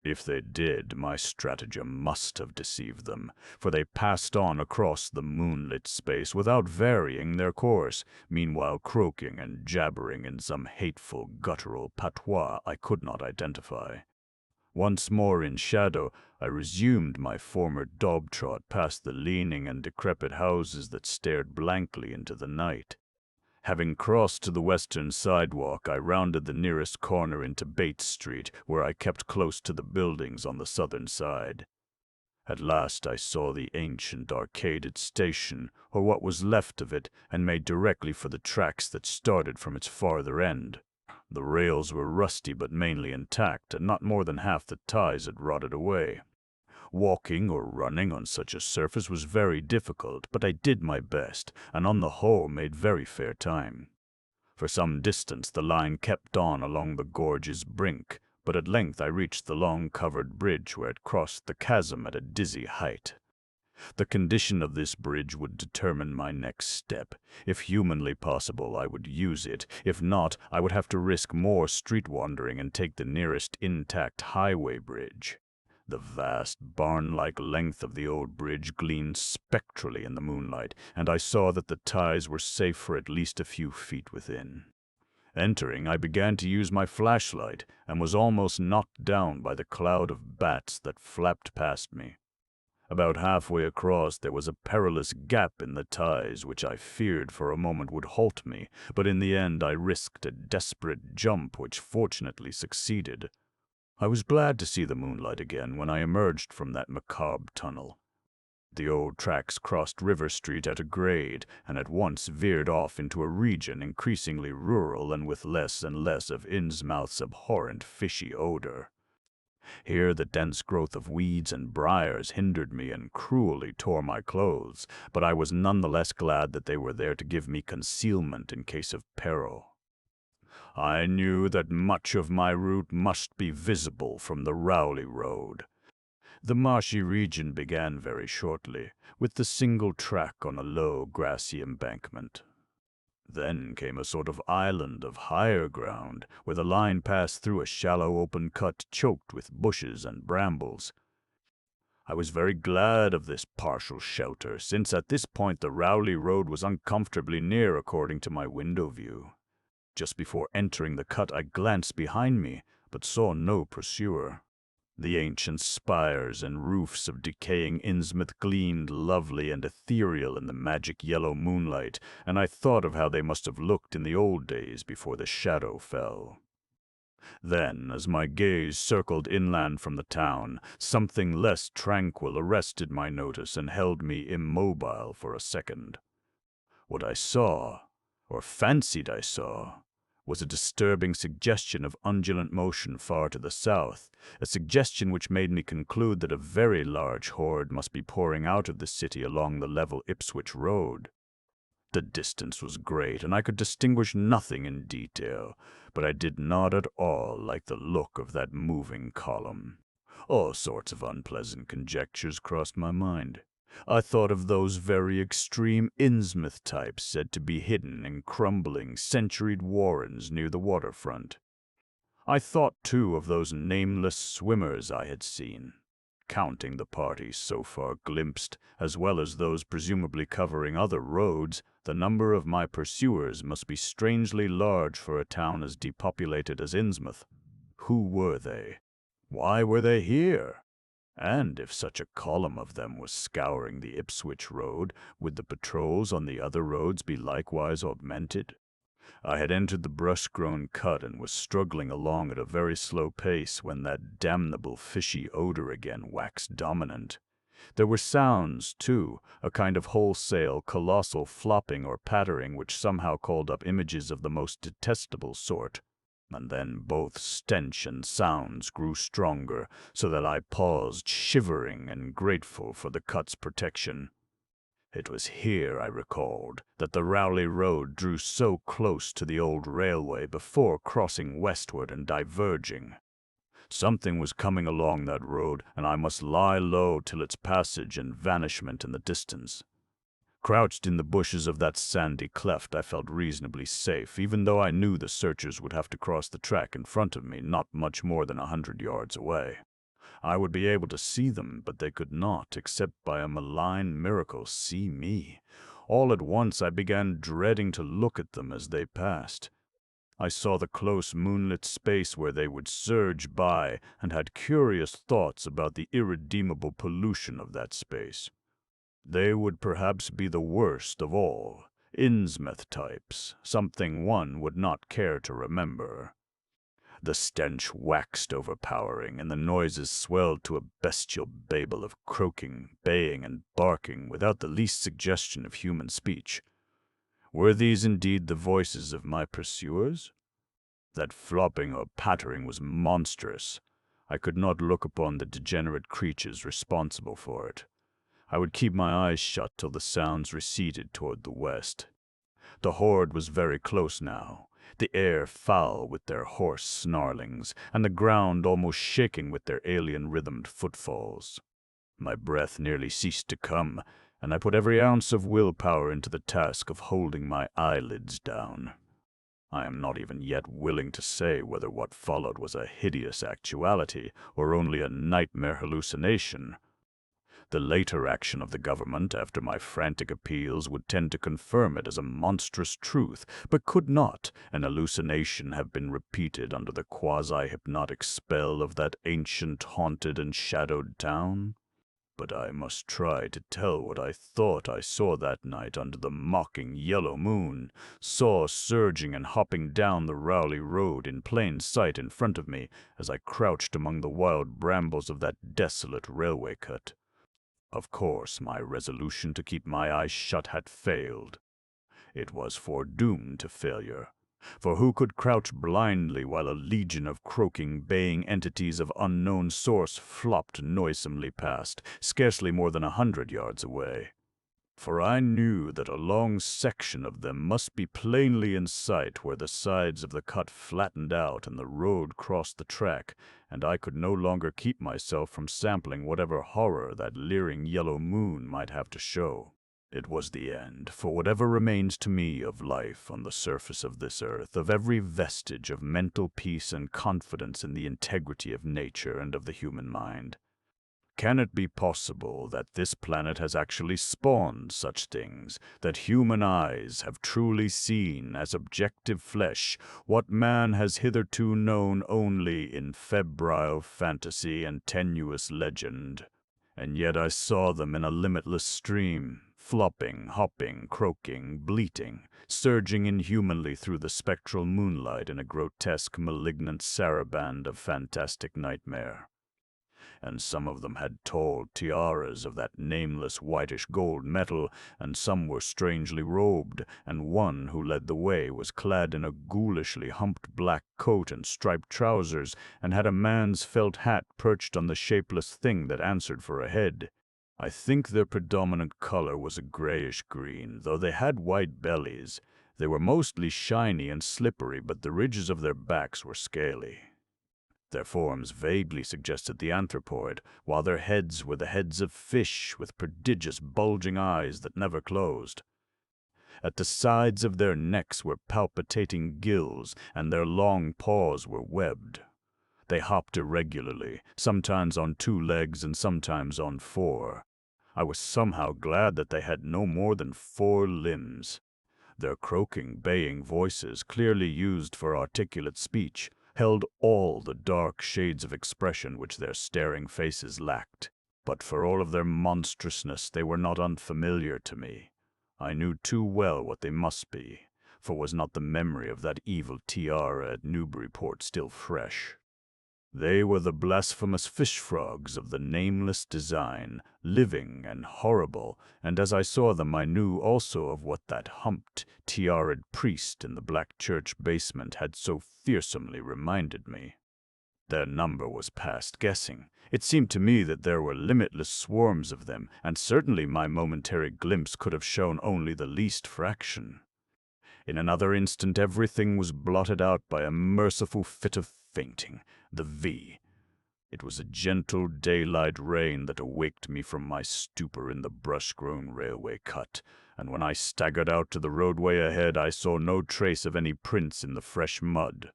If they did, my stratagem must have deceived them, for they passed on across the moonlit space without varying their course, meanwhile croaking and jabbering in some hateful guttural patois I could not identify. Once more in shadow, I resumed my former dog-trot past the leaning and decrepit houses that stared blankly into the night. Having crossed to the western sidewalk, I rounded the nearest corner into Bates Street, where I kept close to the buildings on the southern side. At last I saw the ancient arcaded station, or what was left of it, and made directly for the tracks that started from its farther end. The rails were rusty but mainly intact, and not more than half the ties had rotted away. Walking or running on such a surface was very difficult, but I did my best, and on the whole made very fair time. For some distance the line kept on along the gorge's brink, but at length I reached the long covered bridge where it crossed the chasm at a dizzy height. The condition of this bridge would determine my next step. If humanly possible, I would use it. If not, I would have to risk more street wandering and take the nearest intact highway bridge. The vast, barn-like length of the old bridge gleamed spectrally in the moonlight, and I saw that the ties were safe for at least a few feet within. Entering, I began to use my flashlight, and was almost knocked down by the cloud of bats that flapped past me. About halfway across, there was a perilous gap in the ties, which I feared for a moment would halt me, but in the end I risked a desperate jump which fortunately succeeded. I was glad to see the moonlight again when I emerged from that macabre tunnel. The old tracks crossed River Street at a grade, and at once veered off into a region increasingly rural and with less and less of Innsmouth's abhorrent fishy odor. Here the dense growth of weeds and briars hindered me and cruelly tore my clothes, but I was none the less glad that they were there to give me concealment in case of peril. I knew that much of my route must be visible from the Rowley Road. The marshy region began very shortly, with the single track on a low, grassy embankment. Then came a sort of island of higher ground, where the line passed through a shallow open cut choked with bushes and brambles. I was very glad of this partial shelter, since at this point the Rowley Road was uncomfortably near according to my window view. Just before entering the cut I glanced behind me, but saw no pursuer. The ancient spires and roofs of decaying Innsmouth gleamed lovely and ethereal in the magic yellow moonlight, and I thought of how they must have looked in the old days before the shadow fell. Then, as my gaze circled inland from the town, something less tranquil arrested my notice and held me immobile for a second. What I saw, or fancied I saw, was a disturbing suggestion of undulant motion far to the south, a suggestion which made me conclude that a very large horde must be pouring out of the city along the level Ipswich Road. The distance was great, and I could distinguish nothing in detail, but I did not at all like the look of that moving column. All sorts of unpleasant conjectures crossed my mind. I thought of those very extreme Innsmouth types said to be hidden in crumbling, centuried warrens near the waterfront. I thought, too, of those nameless swimmers I had seen, counting the parties so far glimpsed, as well as those presumably covering other roads. The number of my pursuers must be strangely large for a town as depopulated as Innsmouth. Who were they? Why were they here? And if such a column of them was scouring the Ipswich Road, would the patrols on the other roads be likewise augmented? I had entered the brush-grown cut and was struggling along at a very slow pace when that damnable fishy odor again waxed dominant. There were sounds, too, a kind of wholesale, colossal flopping or pattering which somehow called up images of the most detestable sort. And then both stench and sounds grew stronger, so that I paused, shivering and grateful for the cut's protection. It was here, I recalled, that the Rowley Road drew so close to the old railway before crossing westward and diverging. Something was coming along that road, and I must lie low till its passage and vanishment in the distance. Crouched in the bushes of that sandy cleft, I felt reasonably safe, even though I knew the searchers would have to cross the track in front of me, not much more than 100 yards away. I would be able to see them, but they could not, except by a malign miracle, see me. All at once I began dreading to look at them as they passed. I saw the close moonlit space where they would surge by, and had curious thoughts about the irredeemable pollution of that space. They would perhaps be the worst of all, Innsmouth types, something one would not care to remember. The stench waxed overpowering, and the noises swelled to a bestial babel of croaking, baying, and barking, without the least suggestion of human speech. Were these indeed the voices of my pursuers? That flopping or pattering was monstrous. I could not look upon the degenerate creatures responsible for it. I would keep my eyes shut till the sounds receded toward the west. The horde was very close now, the air foul with their hoarse snarlings, and the ground almost shaking with their alien-rhythmed footfalls. My breath nearly ceased to come, and I put every ounce of willpower into the task of holding my eyelids down. I am not even yet willing to say whether what followed was a hideous actuality or only a nightmare hallucination. The later action of the government after my frantic appeals would tend to confirm it as a monstrous truth, but could not an hallucination have been repeated under the quasi-hypnotic spell of that ancient, haunted, and shadowed town? But I must try to tell what I thought I saw that night under the mocking yellow moon, saw surging and hopping down the Rowley Road in plain sight in front of me as I crouched among the wild brambles of that desolate railway cut. Of course, my resolution to keep my eyes shut had failed. It was foredoomed to failure. For who could crouch blindly while a legion of croaking, baying entities of unknown source flopped noisomely past, scarcely more than 100 yards away? For I knew that a long section of them must be plainly in sight where the sides of the cut flattened out and the road crossed the track, and I could no longer keep myself from sampling whatever horror that leering yellow moon might have to show. It was the end, for whatever remains to me of life on the surface of this earth, of every vestige of mental peace and confidence in the integrity of nature and of the human mind. Can it be possible that this planet has actually spawned such things, that human eyes have truly seen as objective flesh what man has hitherto known only in febrile fantasy and tenuous legend? And yet I saw them in a limitless stream, flopping, hopping, croaking, bleating, surging inhumanly through the spectral moonlight in a grotesque, malignant saraband of fantastic nightmare. And some of them had tall tiaras of that nameless whitish gold metal, and some were strangely robed, and one who led the way was clad in a ghoulishly humped black coat and striped trousers, and had a man's felt hat perched on the shapeless thing that answered for a head. I think their predominant color was a grayish green, though they had white bellies. They were mostly shiny and slippery, but the ridges of their backs were scaly. Their forms vaguely suggested the anthropoid, while their heads were the heads of fish with prodigious bulging eyes that never closed. At the sides of their necks were palpitating gills, and their long paws were webbed. They hopped irregularly, sometimes on 2 legs and sometimes on 4. I was somehow glad that they had no more than 4 limbs. Their croaking, baying voices, clearly used for articulate speech, held all the dark shades of expression which their staring faces lacked. But for all of their monstrousness, they were not unfamiliar to me. I knew too well what they must be, for was not the memory of that evil tiara at Newburyport still fresh? They were the blasphemous fish-frogs of the nameless design, living and horrible, and as I saw them I knew also of what that humped, tiaraed priest in the black church basement had so fearsomely reminded me. Their number was past guessing. It seemed to me that there were limitless swarms of them, and certainly my momentary glimpse could have shown only the least fraction. In another instant everything was blotted out by a merciful fit of fainting. The V. It was a gentle daylight rain that awaked me from my stupor in the brush-grown railway cut, and when I staggered out to the roadway ahead I saw no trace of any prints in the fresh mud.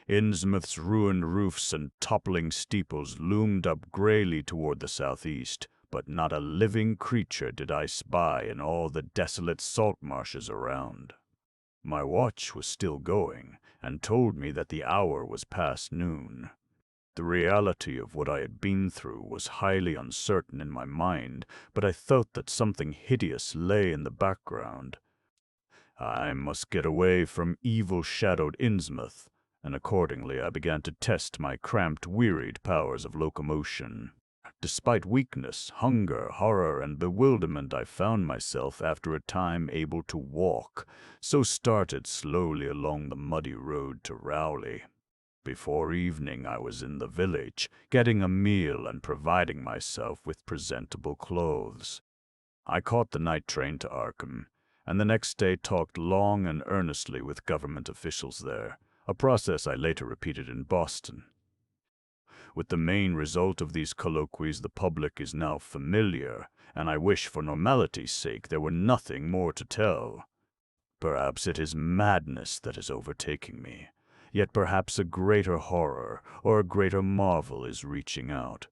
Innsmouth's ruined roofs and toppling steeples loomed up grayly toward the southeast, but not a living creature did I spy in all the desolate salt marshes around. My watch was still going, and told me that the hour was past noon. The reality of what I had been through was highly uncertain in my mind, but I felt that something hideous lay in the background. I must get away from evil-shadowed Innsmouth, and accordingly I began to test my cramped, wearied powers of locomotion. Despite weakness, hunger, horror, and bewilderment, I found myself after a time able to walk, so started slowly along the muddy road to Rowley. Before evening I was in the village, getting a meal and providing myself with presentable clothes. I caught the night train to Arkham, and the next day talked long and earnestly with government officials there, a process I later repeated in Boston. With the main result of these colloquies the public is now familiar, and I wish for normality's sake there were nothing more to tell. Perhaps it is madness that is overtaking me. Yet perhaps a greater horror or a greater marvel is reaching out.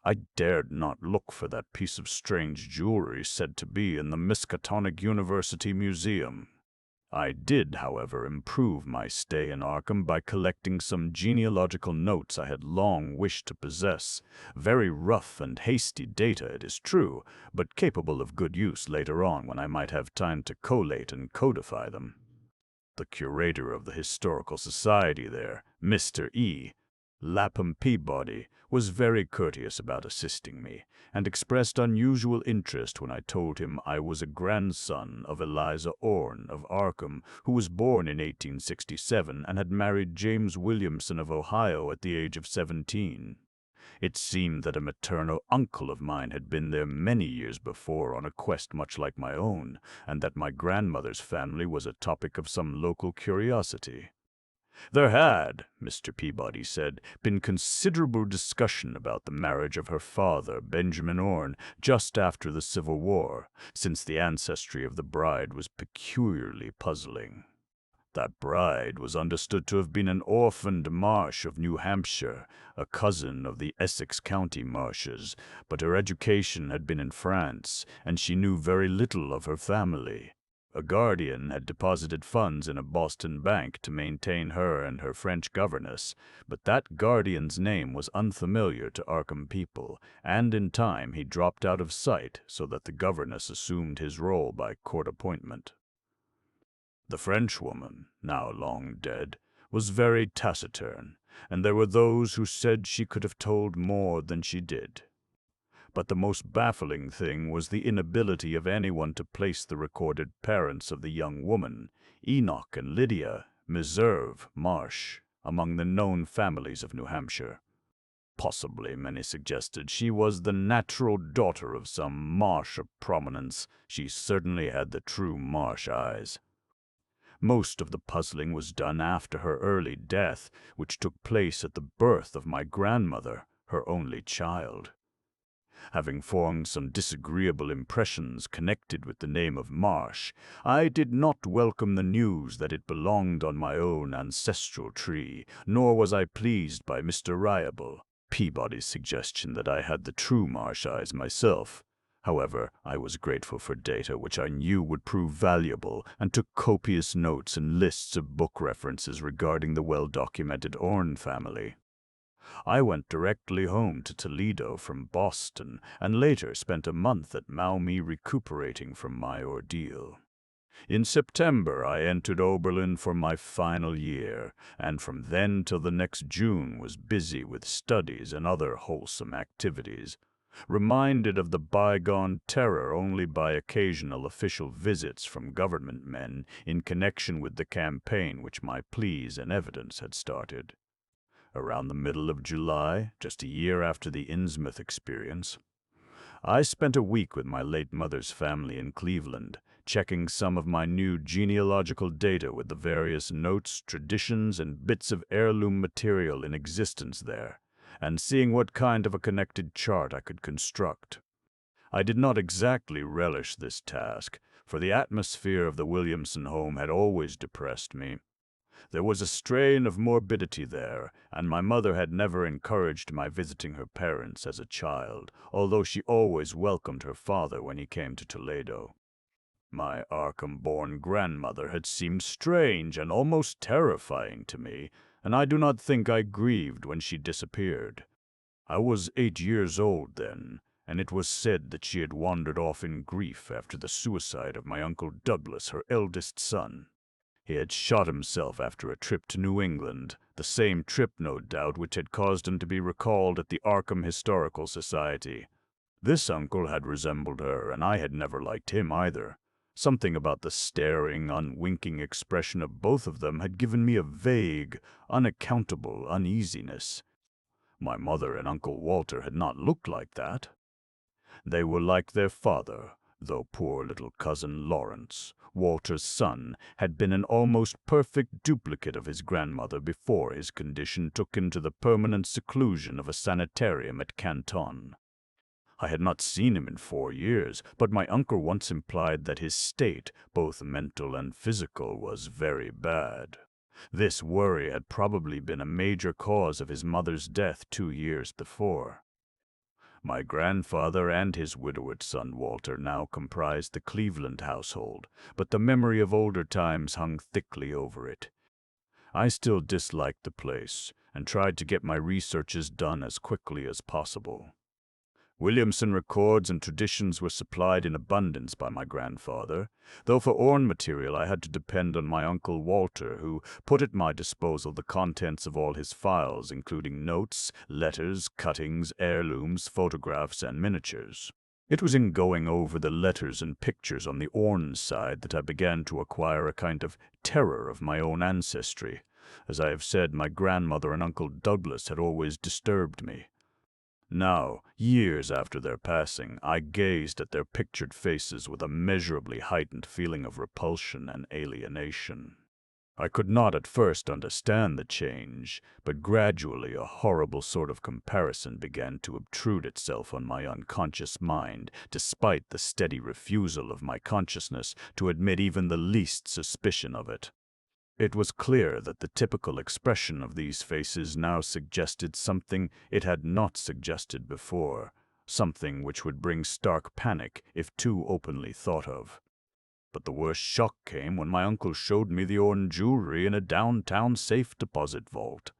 I dared not look for that piece of strange jewelry said to be in the Miskatonic University Museum. I did, however, improve my stay in Arkham by collecting some genealogical notes I had long wished to possess. Very rough and hasty data, it is true, but capable of good use later on when I might have time to collate and codify them. The curator of the Historical Society there, Mr. E. Lapham Peabody, was very courteous about assisting me, and expressed unusual interest when I told him I was a grandson of Eliza Orne of Arkham, who was born in 1867 and had married James Williamson of Ohio at the age of 17. It seemed that a maternal uncle of mine had been there many years before on a quest much like my own, and that my grandmother's family was a topic of some local curiosity. There had, Mr. Peabody said, been considerable discussion about the marriage of her father, Benjamin Orne, just after the Civil War, since the ancestry of the bride was peculiarly puzzling. That bride was understood to have been an orphaned Marsh of New Hampshire, a cousin of the Essex County Marshes, but her education had been in France, and she knew very little of her family. A guardian had deposited funds in a Boston bank to maintain her and her French governess, but that guardian's name was unfamiliar to Arkham people, and in time he dropped out of sight so that the governess assumed his role by court appointment. The Frenchwoman, now long dead, was very taciturn, and there were those who said she could have told more than she did. But the most baffling thing was the inability of anyone to place the recorded parents of the young woman, Enoch and Lydia Meserve Marsh, among the known families of New Hampshire. Possibly, many suggested, she was the natural daughter of some Marsh of prominence. She certainly had the true Marsh eyes. Most of the puzzling was done after her early death, which took place at the birth of my grandmother, her only child. Having formed some disagreeable impressions connected with the name of Marsh, I did not welcome the news that it belonged on my own ancestral tree, nor was I pleased by Mr. Riable, Peabody's suggestion that I had the true Marsh eyes myself. However, I was grateful for data which I knew would prove valuable, and took copious notes and lists of book references regarding the well-documented Orne family. I went directly home to Toledo from Boston, and later spent a month at Maumee recuperating from my ordeal. In September I entered Oberlin for my final year, and from then till the next June was busy with studies and other wholesome activities, reminded of the bygone terror only by occasional official visits from government men in connection with the campaign which my pleas and evidence had started. Around the middle of July, just a year after the Innsmouth experience, I spent a week with my late mother's family in Cleveland, checking some of my new genealogical data with the various notes, traditions, and bits of heirloom material in existence there, and seeing what kind of a connected chart I could construct. I did not exactly relish this task, for the atmosphere of the Williamson home had always depressed me. There was a strain of morbidity there, and my mother had never encouraged my visiting her parents as a child, although she always welcomed her father when he came to Toledo. My Arkham-born grandmother had seemed strange and almost terrifying to me, and I do not think I grieved when she disappeared. I was 8 years old then, and it was said that she had wandered off in grief after the suicide of my Uncle Douglas, her eldest son. He had shot himself after a trip to New England, the same trip, no doubt, which had caused him to be recalled at the Arkham Historical Society. This uncle had resembled her, and I had never liked him either. Something about the staring, unwinking expression of both of them had given me a vague, unaccountable uneasiness. My mother and Uncle Walter had not looked like that. They were like their father, though poor little cousin Lawrence, Walter's son, had been an almost perfect duplicate of his grandmother before his condition took him to the permanent seclusion of a sanitarium at Canton. I had not seen him in 4 years, but my uncle once implied that his state, both mental and physical, was very bad. This worry had probably been a major cause of his mother's death 2 years before. My grandfather and his widowed son Walter now comprised the Cleveland household, but the memory of older times hung thickly over it. I still disliked the place, and tried to get my researches done as quickly as possible. Williamson records and traditions were supplied in abundance by my grandfather, though for Orne material I had to depend on my uncle Walter, who put at my disposal the contents of all his files, including notes, letters, cuttings, heirlooms, photographs, and miniatures. It was in going over the letters and pictures on the Orne side that I began to acquire a kind of terror of my own ancestry. As I have said, my grandmother and Uncle Douglas had always disturbed me. Now, years after their passing, I gazed at their pictured faces with a measurably heightened feeling of repulsion and alienation. I could not at first understand the change, but gradually a horrible sort of comparison began to obtrude itself on my unconscious mind, despite the steady refusal of my consciousness to admit even the least suspicion of it. It was clear that the typical expression of these faces now suggested something it had not suggested before, something which would bring stark panic if too openly thought of. But the worst shock came when my uncle showed me the Orne jewelry in a downtown safe deposit vault.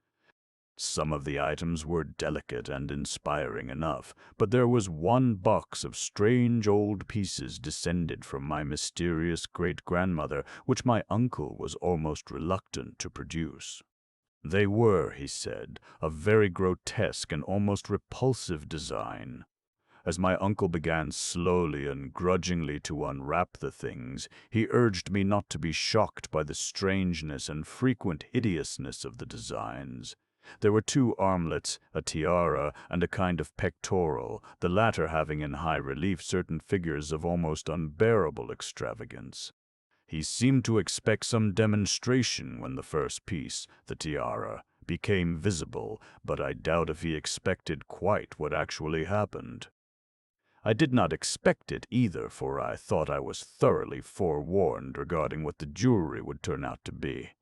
Some of the items were delicate and inspiring enough, but there was one box of strange old pieces descended from my mysterious great-grandmother, which my uncle was almost reluctant to produce. They were, he said, a very grotesque and almost repulsive design. As my uncle began slowly and grudgingly to unwrap the things, he urged me not to be shocked by the strangeness and frequent hideousness of the designs. There were 2 armlets, a tiara, and a kind of pectoral, the latter having in high relief certain figures of almost unbearable extravagance. He seemed to expect some demonstration when the first piece, the tiara, became visible, but I doubt if he expected quite what actually happened. I did not expect it either, for I thought I was thoroughly forewarned regarding what the jewelry would turn out to be.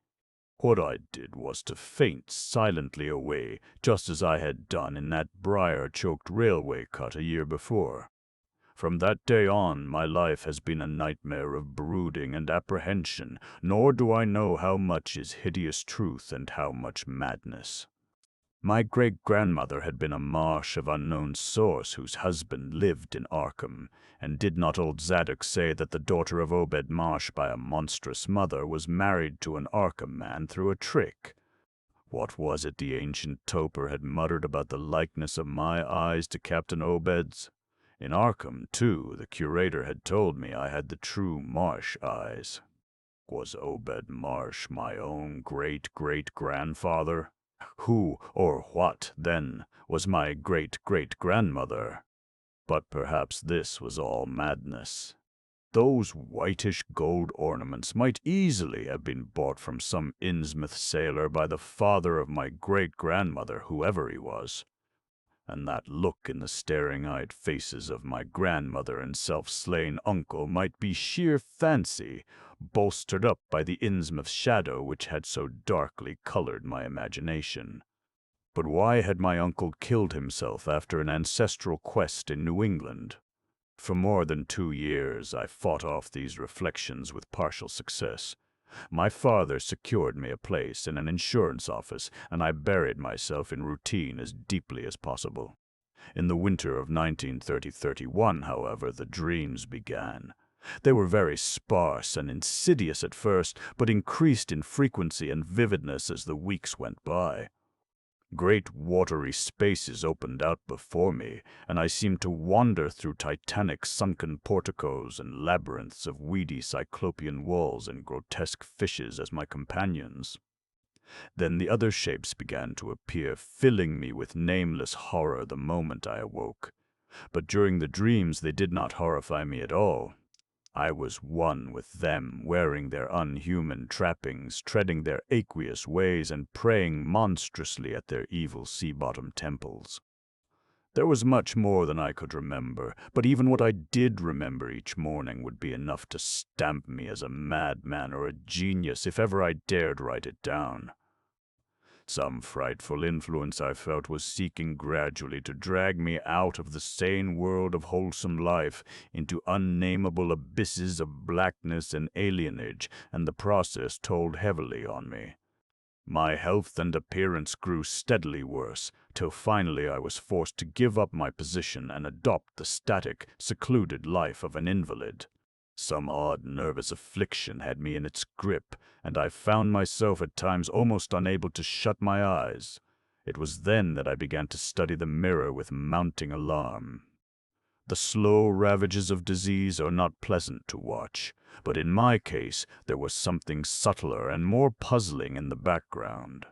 What I did was to faint silently away, just as I had done in that briar-choked railway cut a year before. From that day on, my life has been a nightmare of brooding and apprehension, nor do I know how much is hideous truth and how much madness. My great-grandmother had been a marsh of unknown source whose husband lived in Arkham, and did not old Zadok say that the daughter of Obed Marsh by a monstrous mother was married to an Arkham man through a trick? What was it the ancient toper had muttered about the likeness of my eyes to Captain Obed's? In Arkham, too, the curator had told me I had the true Marsh eyes. Was Obed Marsh my own great-great-grandfather? Who or what, then, was my great-great-grandmother? But perhaps this was all madness. Those whitish gold ornaments might easily have been bought from some Innsmouth sailor by the father of my great-grandmother, whoever he was. And that look in the staring-eyed faces of my grandmother and self-slain uncle might be sheer fancy, bolstered up by the Innsmouth shadow which had so darkly colored my imagination. But why had my uncle killed himself after an ancestral quest in New England? For more than 2 years I fought off these reflections with partial success. My father secured me a place in an insurance office, and I buried myself in routine as deeply as possible. In the winter of 1930-31, however, the dreams began. They were very sparse and insidious at first, but increased in frequency and vividness as the weeks went by. Great watery spaces opened out before me, and I seemed to wander through titanic sunken porticos and labyrinths of weedy cyclopean walls and grotesque fishes as my companions. Then the other shapes began to appear, filling me with nameless horror the moment I awoke. But during the dreams they did not horrify me at all. I was one with them, wearing their unhuman trappings, treading their aqueous ways, and praying monstrously at their evil sea-bottom temples. There was much more than I could remember, but even what I did remember each morning would be enough to stamp me as a madman or a genius if ever I dared write it down. Some frightful influence I felt was seeking gradually to drag me out of the sane world of wholesome life into unnameable abysses of blackness and alienage, and the process told heavily on me. My health and appearance grew steadily worse, till finally I was forced to give up my position and adopt the static, secluded life of an invalid. Some odd nervous affliction had me in its grip, and I found myself at times almost unable to shut my eyes. It was then that I began to study the mirror with mounting alarm. The slow ravages of disease are not pleasant to watch, but in my case there was something subtler and more puzzling in the background.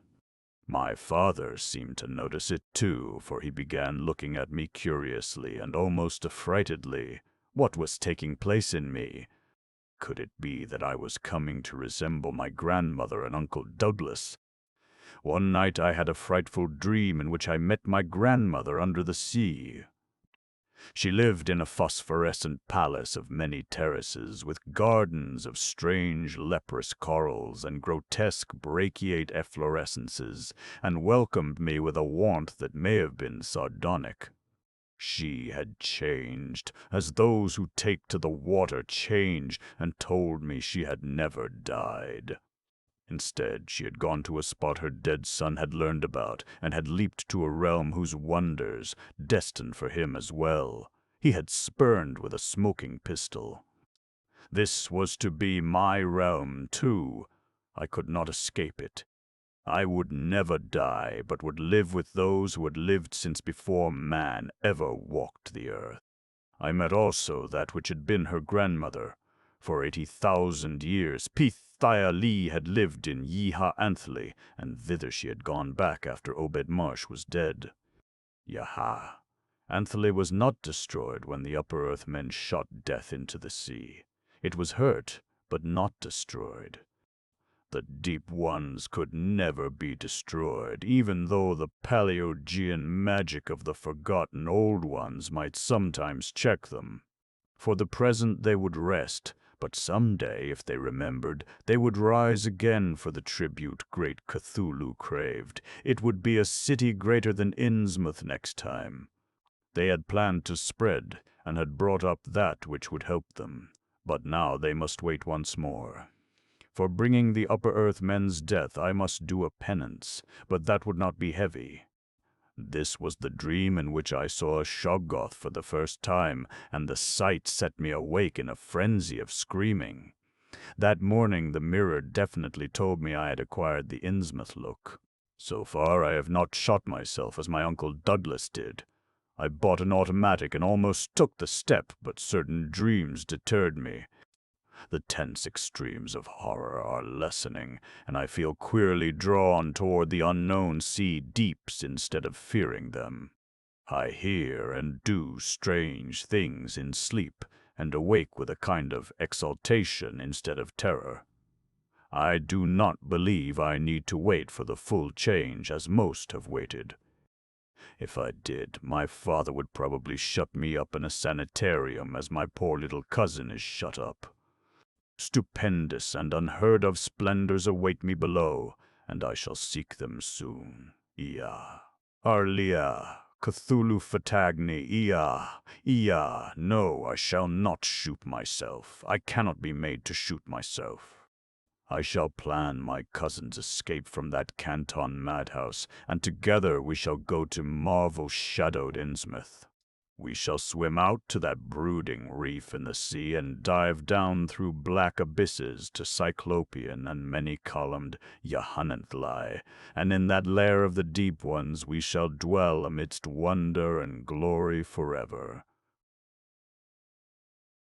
My father seemed to notice it too, for he began looking at me curiously and almost affrightedly. What was taking place in me? Could it be that I was coming to resemble my grandmother and Uncle Douglas? One night I had a frightful dream in which I met my grandmother under the sea. She lived in a phosphorescent palace of many terraces, with gardens of strange leprous corals and grotesque brachiate efflorescences, and welcomed me with a warmth that may have been sardonic. She had changed, as those who take to the water change, and told me she had never died. Instead, she had gone to a spot her dead son had learned about, and had leaped to a realm whose wonders, destined for him as well, he had spurned with a smoking pistol. This was to be my realm, too. I could not escape it. I would never die, but would live with those who had lived since before man ever walked the earth. I met also that which had been her grandmother. For 80,000 years, Pithaia had lived in Yeha Anthony, and thither she had gone back after Obed Marsh was dead. Yaha. Anthony was not destroyed when the upper earth men shot death into the sea. It was hurt, but not destroyed. The deep ones could never be destroyed, even though the Paleogean magic of the forgotten old ones might sometimes check them. For the present they would rest, but someday, if they remembered, they would rise again for the tribute great Cthulhu craved. It would be a city greater than Innsmouth next time. They had planned to spread, and had brought up that which would help them. But now they must wait once more. For bringing the upper earth men's death I must do a penance, but that would not be heavy. This was the dream in which I saw a Shoggoth for the first time, and the sight set me awake in a frenzy of screaming. That morning the mirror definitely told me I had acquired the Innsmouth look. So far I have not shot myself as my Uncle Douglas did. I bought an automatic and almost took the step, but certain dreams deterred me. The tense extremes of horror are lessening, and I feel queerly drawn toward the unknown sea deeps instead of fearing them. I hear and do strange things in sleep, and awake with a kind of exaltation instead of terror. I do not believe I need to wait for the full change as most have waited. If I did, my father would probably shut me up in a sanitarium as my poor little cousin is shut up. Stupendous and unheard-of splendors await me below, and I shall seek them soon. Ia. Arlia. Cthulhu Fatagni. Ia. Ia. No, I shall not shoot myself. I cannot be made to shoot myself. I shall plan my cousin's escape from that Canton madhouse, and together we shall go to marvel-shadowed Innsmouth. We shall swim out to that brooding reef in the sea and dive down through black abysses to Cyclopean and many-columned Yahananthli, and in that lair of the deep ones we shall dwell amidst wonder and glory forever.